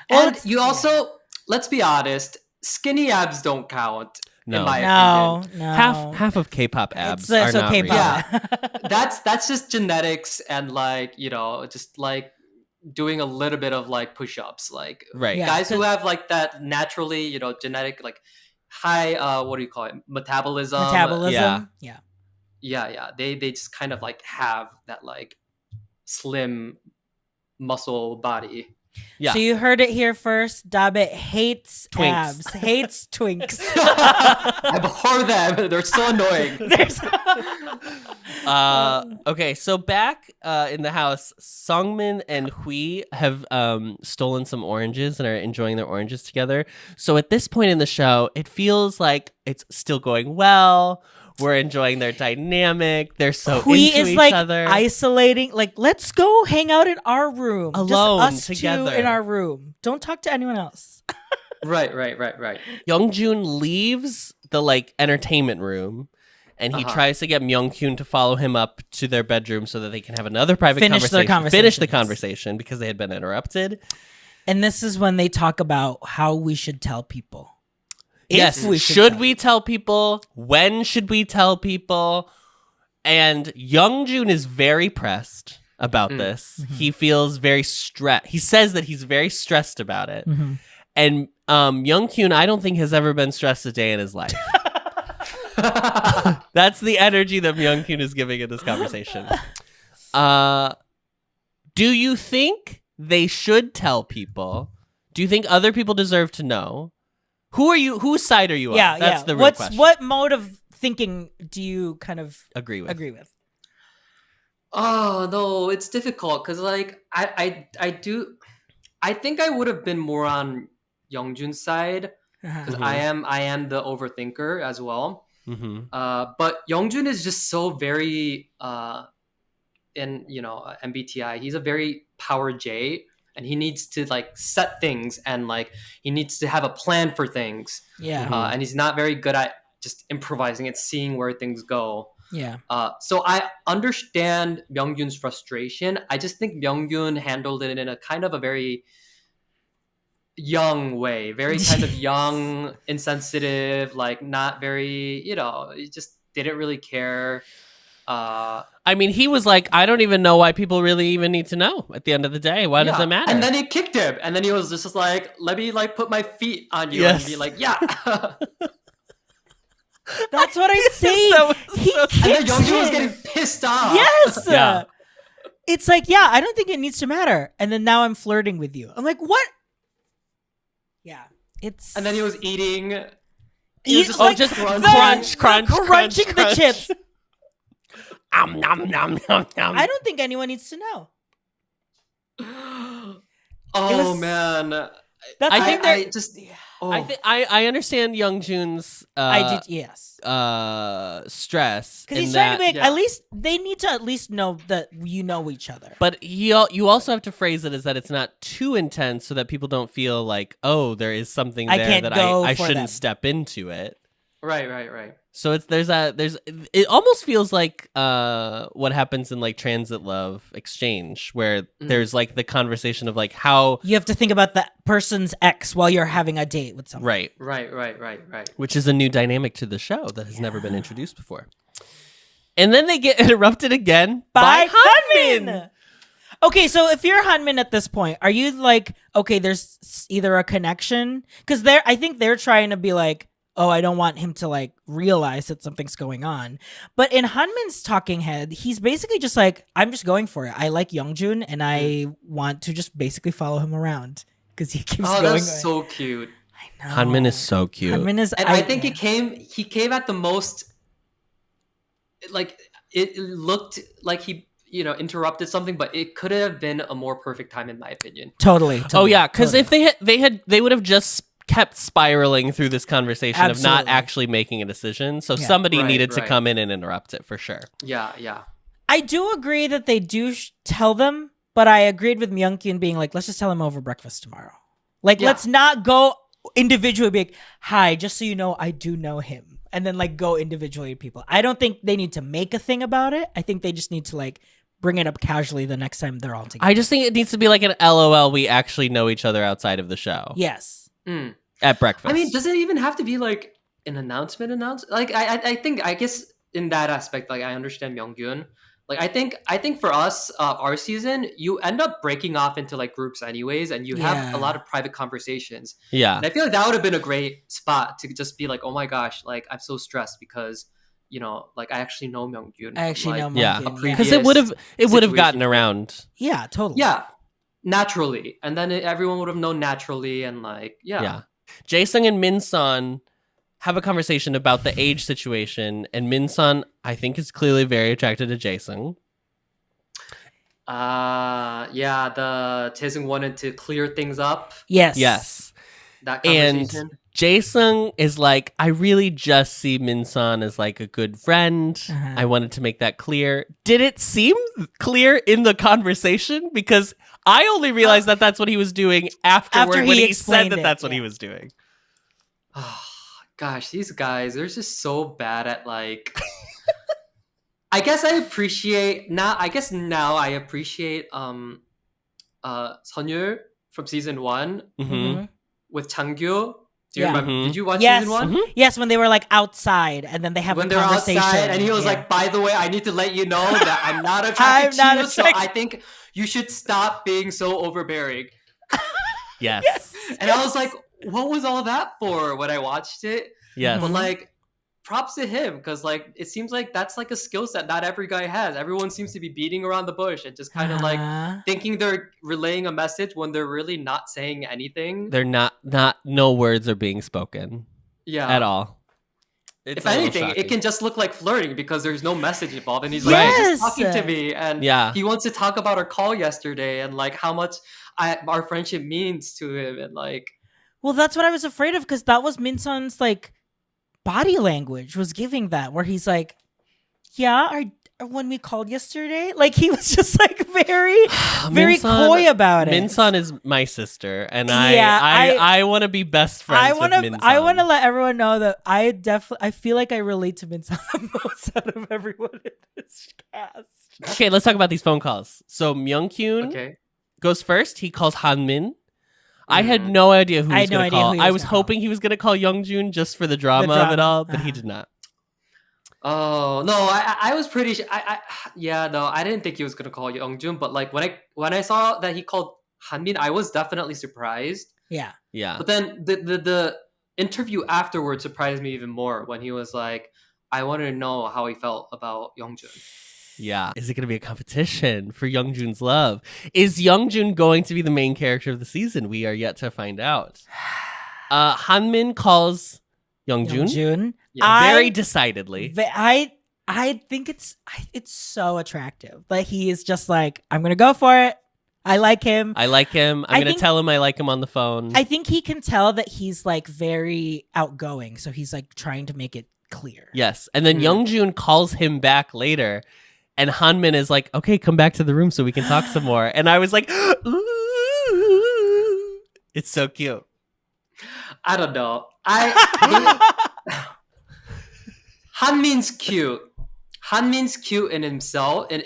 Well, And you also, let's be honest, skinny abs don't count. No. In my No. opinion. Half of K-pop abs It's are not okay, real. Yeah. That's just genetics and like, just like doing a little bit of like push-ups. Like Right. Yeah. guys who have like that naturally, genetic, like high, what do you call it? Metabolism. Yeah. Yeah. They just kind of like have that like slim muscle body. Yeah. So you heard it here first. Dabit hates Twinks. abs, hates twinks. I abhor them. They're so annoying. Okay, so back in the house, Sungmin and Hui have stolen some oranges and are enjoying their oranges together. So at this point in the show, it feels like it's still going well. We're enjoying their dynamic. They're so Hui into is each like other. isolating. Like, let's go hang out in our room, Alone, just us together. two in our room. Don't talk to anyone else. Right. Youngjoon leaves the like entertainment room, and he tries to get Myungkyun to follow him up to their bedroom so that they can have another private Finish their conversation. Finish the conversations. conversation because they had been interrupted. And this is when they talk about how we should tell people. Yes. If we Should we tell people? When should we tell people? And Youngjoon is very pressed about this. Mm-hmm. He feels very stressed. He says that he's very stressed about it. Mm-hmm. And Youngkyun, I don't think has ever been stressed a day in his life. That's the energy that Myungkyun is giving in this conversation. Do you think they should tell people? Do you think other people deserve to know? Whose side are you on? Yeah, That's yeah. the real question. What mode of thinking do you kind of Agree with? Oh no, it's difficult because like I think I would have been more on Youngjoon's side because I am the overthinker as well. Mm-hmm. But Youngjoon is just so very in MBTI. He's a very power J, and he needs to like set things and like he needs to have a plan for things. Yeah. And he's not very good at just improvising and seeing where things go. Yeah. So I understand Myungkyun's frustration. I just think Myungkyun handled it in a kind of a very young way, very kind of young, insensitive, like not very, he just didn't really care. I I mean, he was like, I don't even know why people really even need to know at the end of the day. Why does it matter? And then he kicked him. And then he was just like, let me like put my feet on you and be like, yeah. That's what I say. He kicks and then Yeongjun was him. getting pissed off. Yes. Yeah. It's like, yeah, I don't think it needs to matter. And then now I'm flirting with you. I'm like, what? Yeah. It's. And then he was eating. Just crunching the chips. Nom, nom, nom, nom. I don't think anyone needs to know. Man. I understand Youngjun's stress because he's trying to make at least they need to know that you know each other. But you also have to phrase it as that it's not too intense so that people don't feel like, oh, there is something there that I shouldn't step into it. Right. So it almost feels like what happens in like transit love exchange where there's like the conversation of like how you have to think about that person's ex while you're having a date with someone. Right. Which is a new dynamic to the show that has never been introduced before. And then they get interrupted again by Hanmin. Okay, so if you're Hanmin at this point, are you like, okay, there's either a connection? Because I think they're trying to be like, oh, I don't want him to like realize that something's going on. But in Hanmin's talking head, he's basically just like, I'm just going for it. I like Yeongjun and I want to just basically follow him around because he keeps going. Oh, that's so cute. I know. Hanmin is so cute. I think he came at the most, like, it looked like he, interrupted something, but it could have been a more perfect time in my opinion. Totally. Oh yeah, because if they would have just kept spiraling through this conversation of not actually making a decision. So somebody needed to come in and interrupt it for sure. Yeah. I do agree that they do tell them, but I agreed with Myungkyun being like, let's just tell him over breakfast tomorrow. Like, let's not go individually be like, hi, just so you know, I do know him. And then like go individually to people. I don't think they need to make a thing about it. I think they just need to like bring it up casually the next time they're all together. I just think it needs to be like an LOL. We actually know each other outside of the show. Yes. At breakfast. I mean, does it even have to be like an announcement? Like, I guess in that aspect, like I understand Myungkyun. Like, I think for us, our season, you end up breaking off into like groups anyways, and you have a lot of private conversations. Yeah. And I feel like that would have been a great spot to just be like, oh my gosh, like I'm so stressed because, like I actually know Myungkyun. I actually know Myungkyun. Yeah. Because it would have gotten around. Yeah, totally. Yeah. Naturally. And then everyone would have known naturally and like, yeah. Jaesung and Minsun have a conversation about the age situation, and Minsun, I think, is clearly very attracted to Jaesung. The Jaesung wanted to clear things up. Yes. That conversation. And Jaesung is like, I really just see Minsun as like a good friend. I wanted to make that clear. Did it seem clear in the conversation? Because I only realized that that's what he was doing afterward when he said that that's what he was doing. Oh, gosh, these guys, they're just so bad at like... I guess I appreciate... now I appreciate Seonyul from season 1 with Changgyu. Do you remember? Did you watch season 1? Yes, when they were like outside and then they have a conversation. Outside, and he was like, by the way, I need to let you know that I'm not attracted to you, so I think you should stop being so overbearing. Yes. And I was like, what was all that for when I watched it? Yes. But like, props to him, because like it seems like that's like a skill set not every guy has. Everyone seems to be beating around the bush and just kind of like thinking they're relaying a message when they're really not saying anything. They're not no words are being spoken. Yeah. At all. It's if anything, it can just look like flirting because there's no message involved, and he's like, he's just talking to me, and he wants to talk about our call yesterday and like how much our friendship means to him, and like. Well, that's what I was afraid of, because that was Minsun's like body language was giving that, where he's like, when we called yesterday, like he was just like very coy about it. Minsun is my sister, and I want to be best friends with Minsun. I want to let everyone know that I feel like I relate to Minsun the most out of everyone in this cast. Okay, let's talk about these phone calls. So Myungkyun goes first. He calls Hanmin. I had no idea who he was going to call. I was hoping he was going to call Yeongjun just for the drama of it all, but he did not. Oh no, I was pretty sure. Yeah, no, I didn't think he was gonna call Youngjun, but like when I saw that he called Hanmin, I was definitely surprised. Yeah. Yeah. But then the interview afterwards surprised me even more when he was like, I wanted to know how he felt about Youngjun. Yeah. Is it going to be a competition for Youngjun's love? Is Youngjun going to be the main character of the season? We are yet to find out. Hanmin calls Youngjun very decidedly. I think it's so attractive. Like he is just like, I'm gonna go for it. I like him. I'm gonna tell him I like him on the phone. I think he can tell that he's like very outgoing, so he's like trying to make it clear. Yes, and then Youngjun calls him back later, and Hanmin is like, "Okay, come back to the room so we can talk some more." And I was like, "Ooh, it's so cute." I don't know. Hanmin's cute. Hanmin's cute in himself, and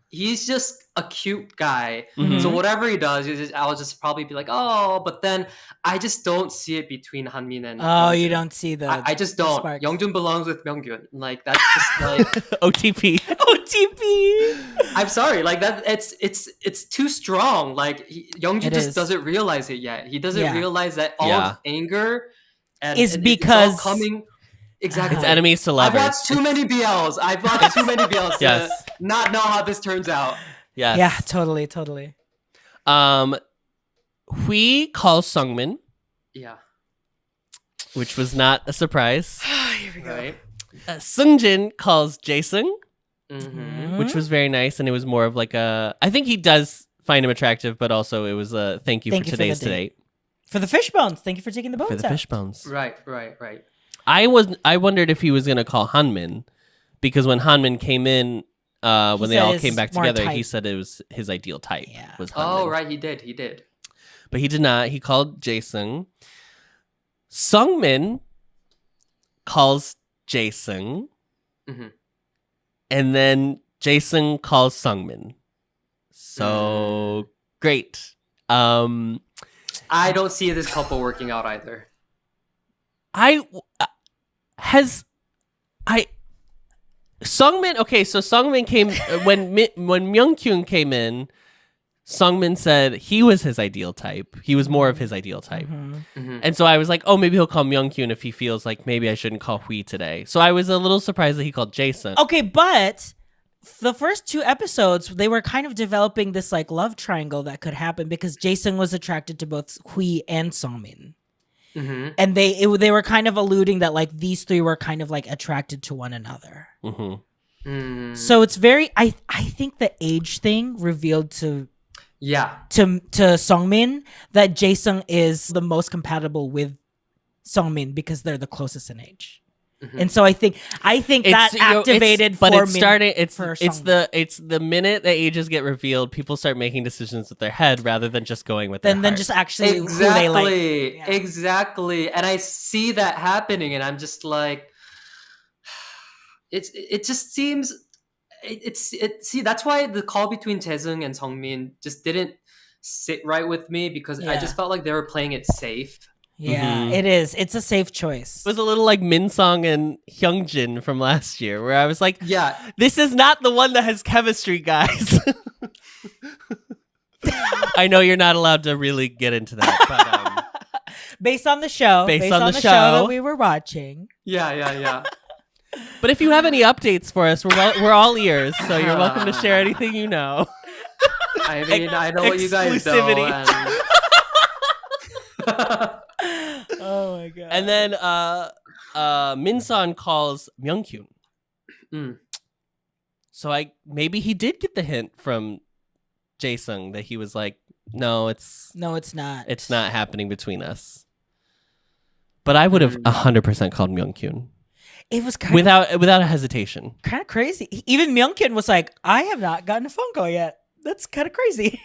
he's just a cute guy. Mm-hmm. So whatever he does, I'll just probably be like, oh. But then I just don't see it between Hanmin and. Oh, you don't see the. I just don't. Sparks. Youngjun belongs with Myungkyun. Like that's just like OTP. I'm sorry. Like that. It's too strong. Like Youngjun just doesn't realize it yet. He doesn't realize that all of anger is because it's all coming. Exactly. It's enemies to lovers. I've watched too many BLs. To not know how this turns out. Yes. Yeah, totally. Hui calls Sungmin. Yeah. Which was not a surprise. Here we go. Right. Sungjin calls Jaesung. Mm-hmm. Which was very nice, and it was more of like a... I think he does find him attractive, but also it was a thank you for today's date. For the fish bones. Thank you for taking the bones For the fish bones. Right. I wondered if he was going to call Hanmin, because when Hanmin came in, when they all came back together, he said it was his ideal type. Yeah. Was Hanmin. Oh, right, he did. But he did not. He called Jaesung. Sungmin calls Jaesung. Mm-hmm. And then Jaesung calls Sungmin. So great. I don't see this couple working out either. Sungmin. Okay, so Sungmin came when Myungkyun came in. Sungmin said he was his ideal type. He was more of his ideal type. And so I was like, oh, maybe he'll call Myungkyun if he feels like maybe I shouldn't call Hui today. So I was a little surprised that he called Jason. Okay, but the first 2 episodes, they were kind of developing this like love triangle that could happen because Jason was attracted to both Hui and Sungmin. Mm-hmm. And they were kind of alluding that like these 3 were kind of like attracted to one another. So it's very, I think the age thing revealed to Sungmin that Jaesung is the most compatible with Sungmin because they're the closest in age. And so I think that activated for me. It's the minute the ages get revealed, people start making decisions with their head rather than just going with their heart. Then just actually who they like. Yeah. Exactly. And I see that happening, and I'm just like, it just seems. See, that's why the call between Jaesung and Sungmin just didn't sit right with me because I just felt like they were playing it safe. Yeah, it is. It's a safe choice. It was a little like Minsong and Hyungjin from last year, where I was like, this is not the one that has chemistry, guys. I know you're not allowed to really get into that, but based on the show, based on the show that we were watching. Yeah. But if you have any updates for us, we're all ears, so you're welcome to share anything you know. I mean, I know what you guys know. Oh my god! And then Minsan calls Myungkyun. So maybe he did get the hint from Jaesung that he was like, no, it's not. It's not happening between us. But I would have 100% called Myungkyun. It was kind without a hesitation. Kind of crazy. Even Myungkyun was like, I have not gotten a phone call yet. That's kind of crazy.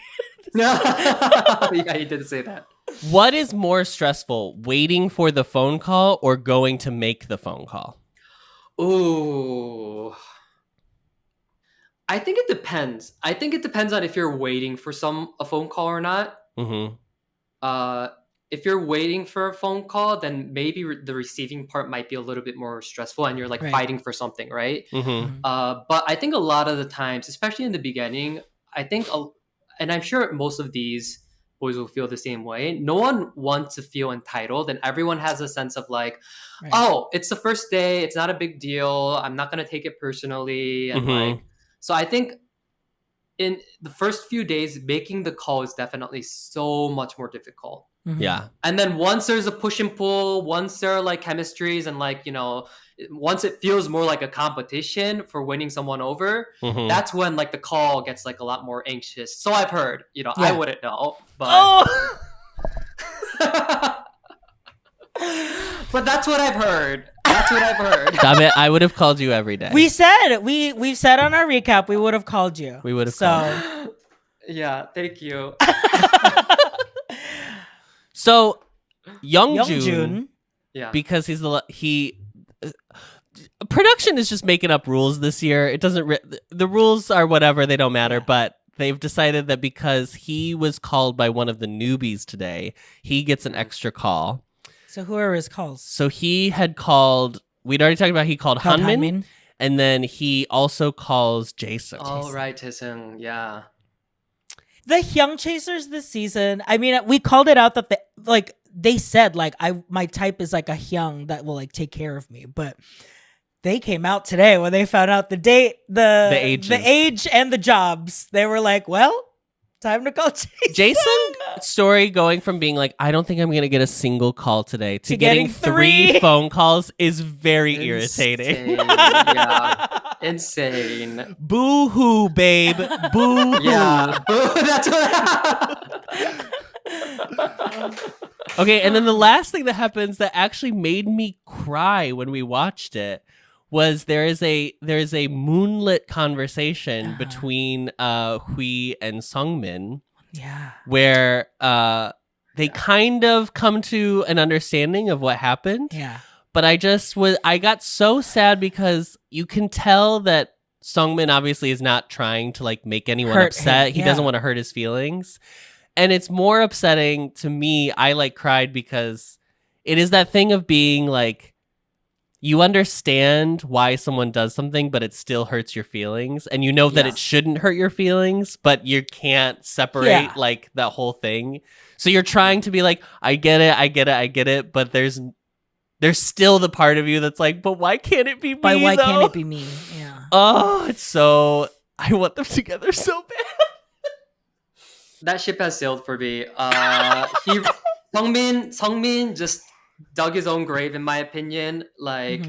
Yeah, he did say that. What is more stressful, waiting for the phone call or going to make the phone call? Ooh. I think it depends. I think it depends on if you're waiting for a phone call or not. if you're waiting for a phone call, then maybe the receiving part might be a little bit more stressful and you're like fighting for something, right? But I think a lot of the times, especially in the beginning, I think, and I'm sure most of these boys will feel the same way. No one wants to feel entitled, and everyone has a sense of like, oh, it's the first day, it's not a big deal, I'm not going to take it personally. And like, so I think in the first few days, making the call is definitely so much more difficult. Yeah. And then once there's a push and pull, once there are like chemistries and like, you know, once it feels more like a competition for winning someone over, that's when like the call gets like a lot more anxious. So I've heard, you know, I wouldn't know, but but that's what I've heard. That's what I've heard. Dabit, I would have called you every day. We've said on our recap we would have called you. We would have called. Yeah, thank you. So Jeongwook, yeah, because production is just making up rules this year. It doesn't the rules are whatever, they don't matter, but they've decided that because he was called by one of the newbies today, he gets an extra call. So who are his calls? So he had called, we'd already talked about, he called Hanmin, and then he also calls Jason. Oh, right, Jason, yeah. The Hyung Chasers this season, I mean, we called it out that they said like my type is like a Hyung that will like take care of me, but they came out today when they found out the date, the age and the jobs. They were like, well, time to call Jason. Jason's story going from being like, I don't think I'm going to get a single call today to getting 3 phone calls is very irritating. Yeah. Insane. Boo-hoo, babe. Boo-hoo. Yeah. That's what Okay, and then the last thing that happens that actually made me cry when we watched it was there is a moonlit conversation between Hui and Sungmin. Yeah. Where they kind of come to an understanding of what happened. Yeah. But I got so sad because you can tell that Sungmin obviously is not trying to like make anyone upset. He doesn't want to hurt his feelings. And it's more upsetting to me. I like cried because it is that thing of being like, you understand why someone does something, but it still hurts your feelings. And you know that it shouldn't hurt your feelings, but you can't separate like that whole thing. So you're trying to be like, I get it. But there's still the part of you that's like, but why can't it be me? Why can't it be me? Yeah. Oh, it's so, I want them together so bad. That ship has sailed for me. Sungmin just dug his own grave, in my opinion. Like,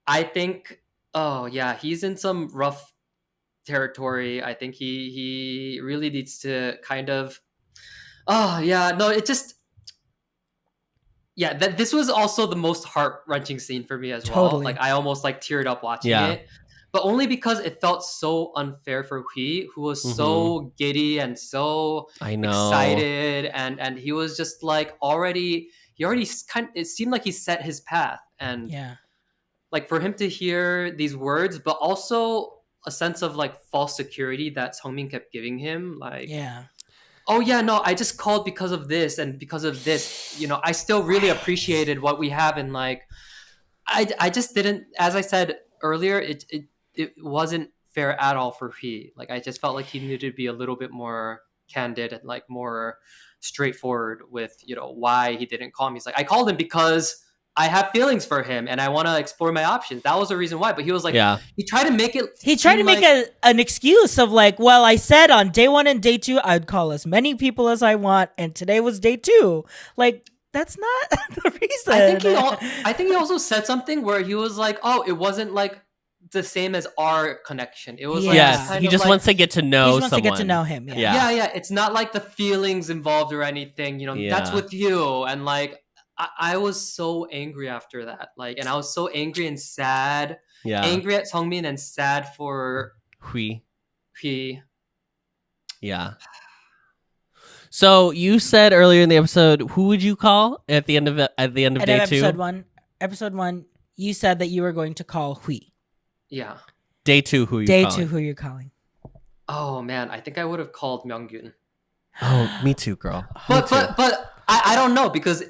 I think, he's in some rough territory. I think he really needs to kind of, this was also the most heart-wrenching scene for me as well. Like, I almost like teared up watching it. But only because it felt so unfair for Hui, who was so giddy and so excited, and he was just like it seemed like he set his path, and like for him to hear these words, but also a sense of like false security that Sungmin kept giving him, like I just called because of this and because of this, you know, I still really appreciated what we have, and like I just didn't, as I said earlier, it wasn't fair at all for Hui. Like, I just felt like he needed to be a little bit more candid and like more straightforward with, you know, why he didn't call me. He's like, I called him because I have feelings for him and I want to explore my options. That was the reason why. But he was like, he tried to make an excuse of like, well, I said on day 1 and day 2 I'd call as many people as I want, and today was day 2. Like, that's not the reason. I think he also said something where he was like, oh, it wasn't like the same as our connection. It was he just wants to get to know someone. To get to know him. Yeah. It's not like the feelings involved or anything. You know, that's with you. And like, I was so angry after that. Like, and I was so angry and sad. Yeah. Angry at Sungmin and sad for Hui. Yeah. So you said earlier in the episode, who would you call at the end of day 2? Episode 1, you said that you were going to call Hui. Yeah. Day 2, who are you calling? Day 2, who are you calling? Oh man, I think I would have called Myungkyun. Oh, me too, girl. But I don't know, because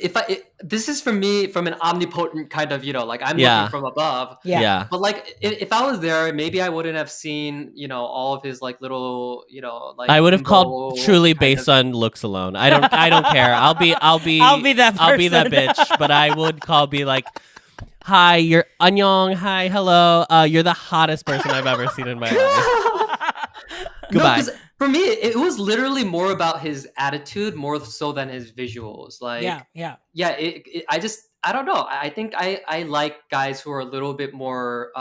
this is from me, from an omnipotent kind of, like I'm looking from above. Yeah. But like if I was there, maybe I wouldn't have seen, all of his like little, like I would have called truly based on looks alone. I don't care. I'll be that bitch, but I would be like, hi, you're annyeong, hi, hello. You're the hottest person I've ever seen in my life. Goodbye. No, for me, it was literally more about his attitude, more so than his visuals. Like, yeah. I don't know. I think I like guys who are a little bit more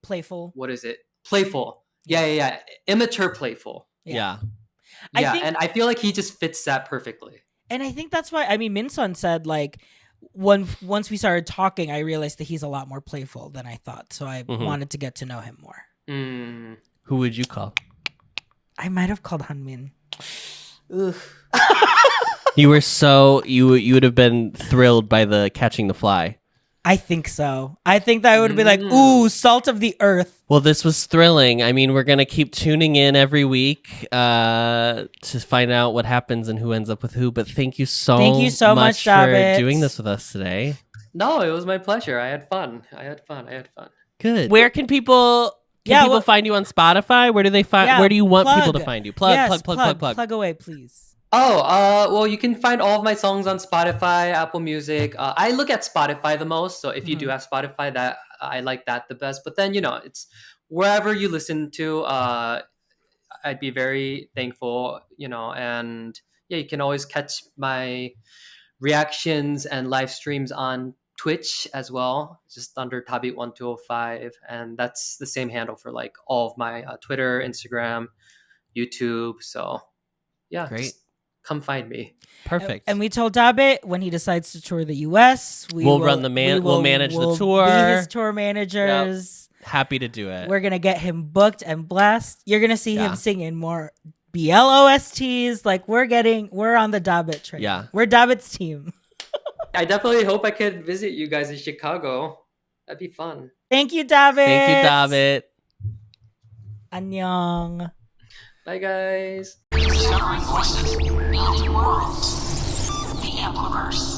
playful. What is it? Playful. Yeah. Immature, playful. Yeah. And I feel like he just fits that perfectly. And I think that's why, Minsun said, like, once we started talking, I realized that he's a lot more playful than I thought. So I wanted to get to know him more. Who would you call? I might have called Hanmin. You were you would have been thrilled by the catching the fly. I think so. I think that would be like, ooh, salt of the earth. Well, this was thrilling. I mean, we're going to keep tuning in every week to find out what happens and who ends up with who. But thank you so much for Dabit, doing this with us today. No, it was my pleasure. I had fun. Good. Where can people find you on Spotify? Where do they find? Where do you want people to find you? Plug. Plug away, please. Well, you can find all of my songs on Spotify, Apple Music. I look at Spotify the most, so if you do have Spotify, that I like that the best. But then, it's wherever you listen to. I'd be very thankful, and yeah, you can always catch my reactions and live streams on Twitch as well, just under Dabit1205, and that's the same handle for like all of my Twitter, Instagram, YouTube. So yeah, great. Come find me. Perfect. And we told Dabit when he decides to tour the US, we'll manage the tour. Be his tour managers. Yep. Happy to do it. We're gonna get him booked and blessed. You're gonna see him singing more BLOSTs. Like we're on the Dabit train. Yeah, we're Dabit's team. I definitely hope I could visit you guys in Chicago. That'd be fun. Thank you, Dabit. Thank you, Dabit. Annyeong. Bye, guys. Discovering voices, building worlds. The Ampliverse.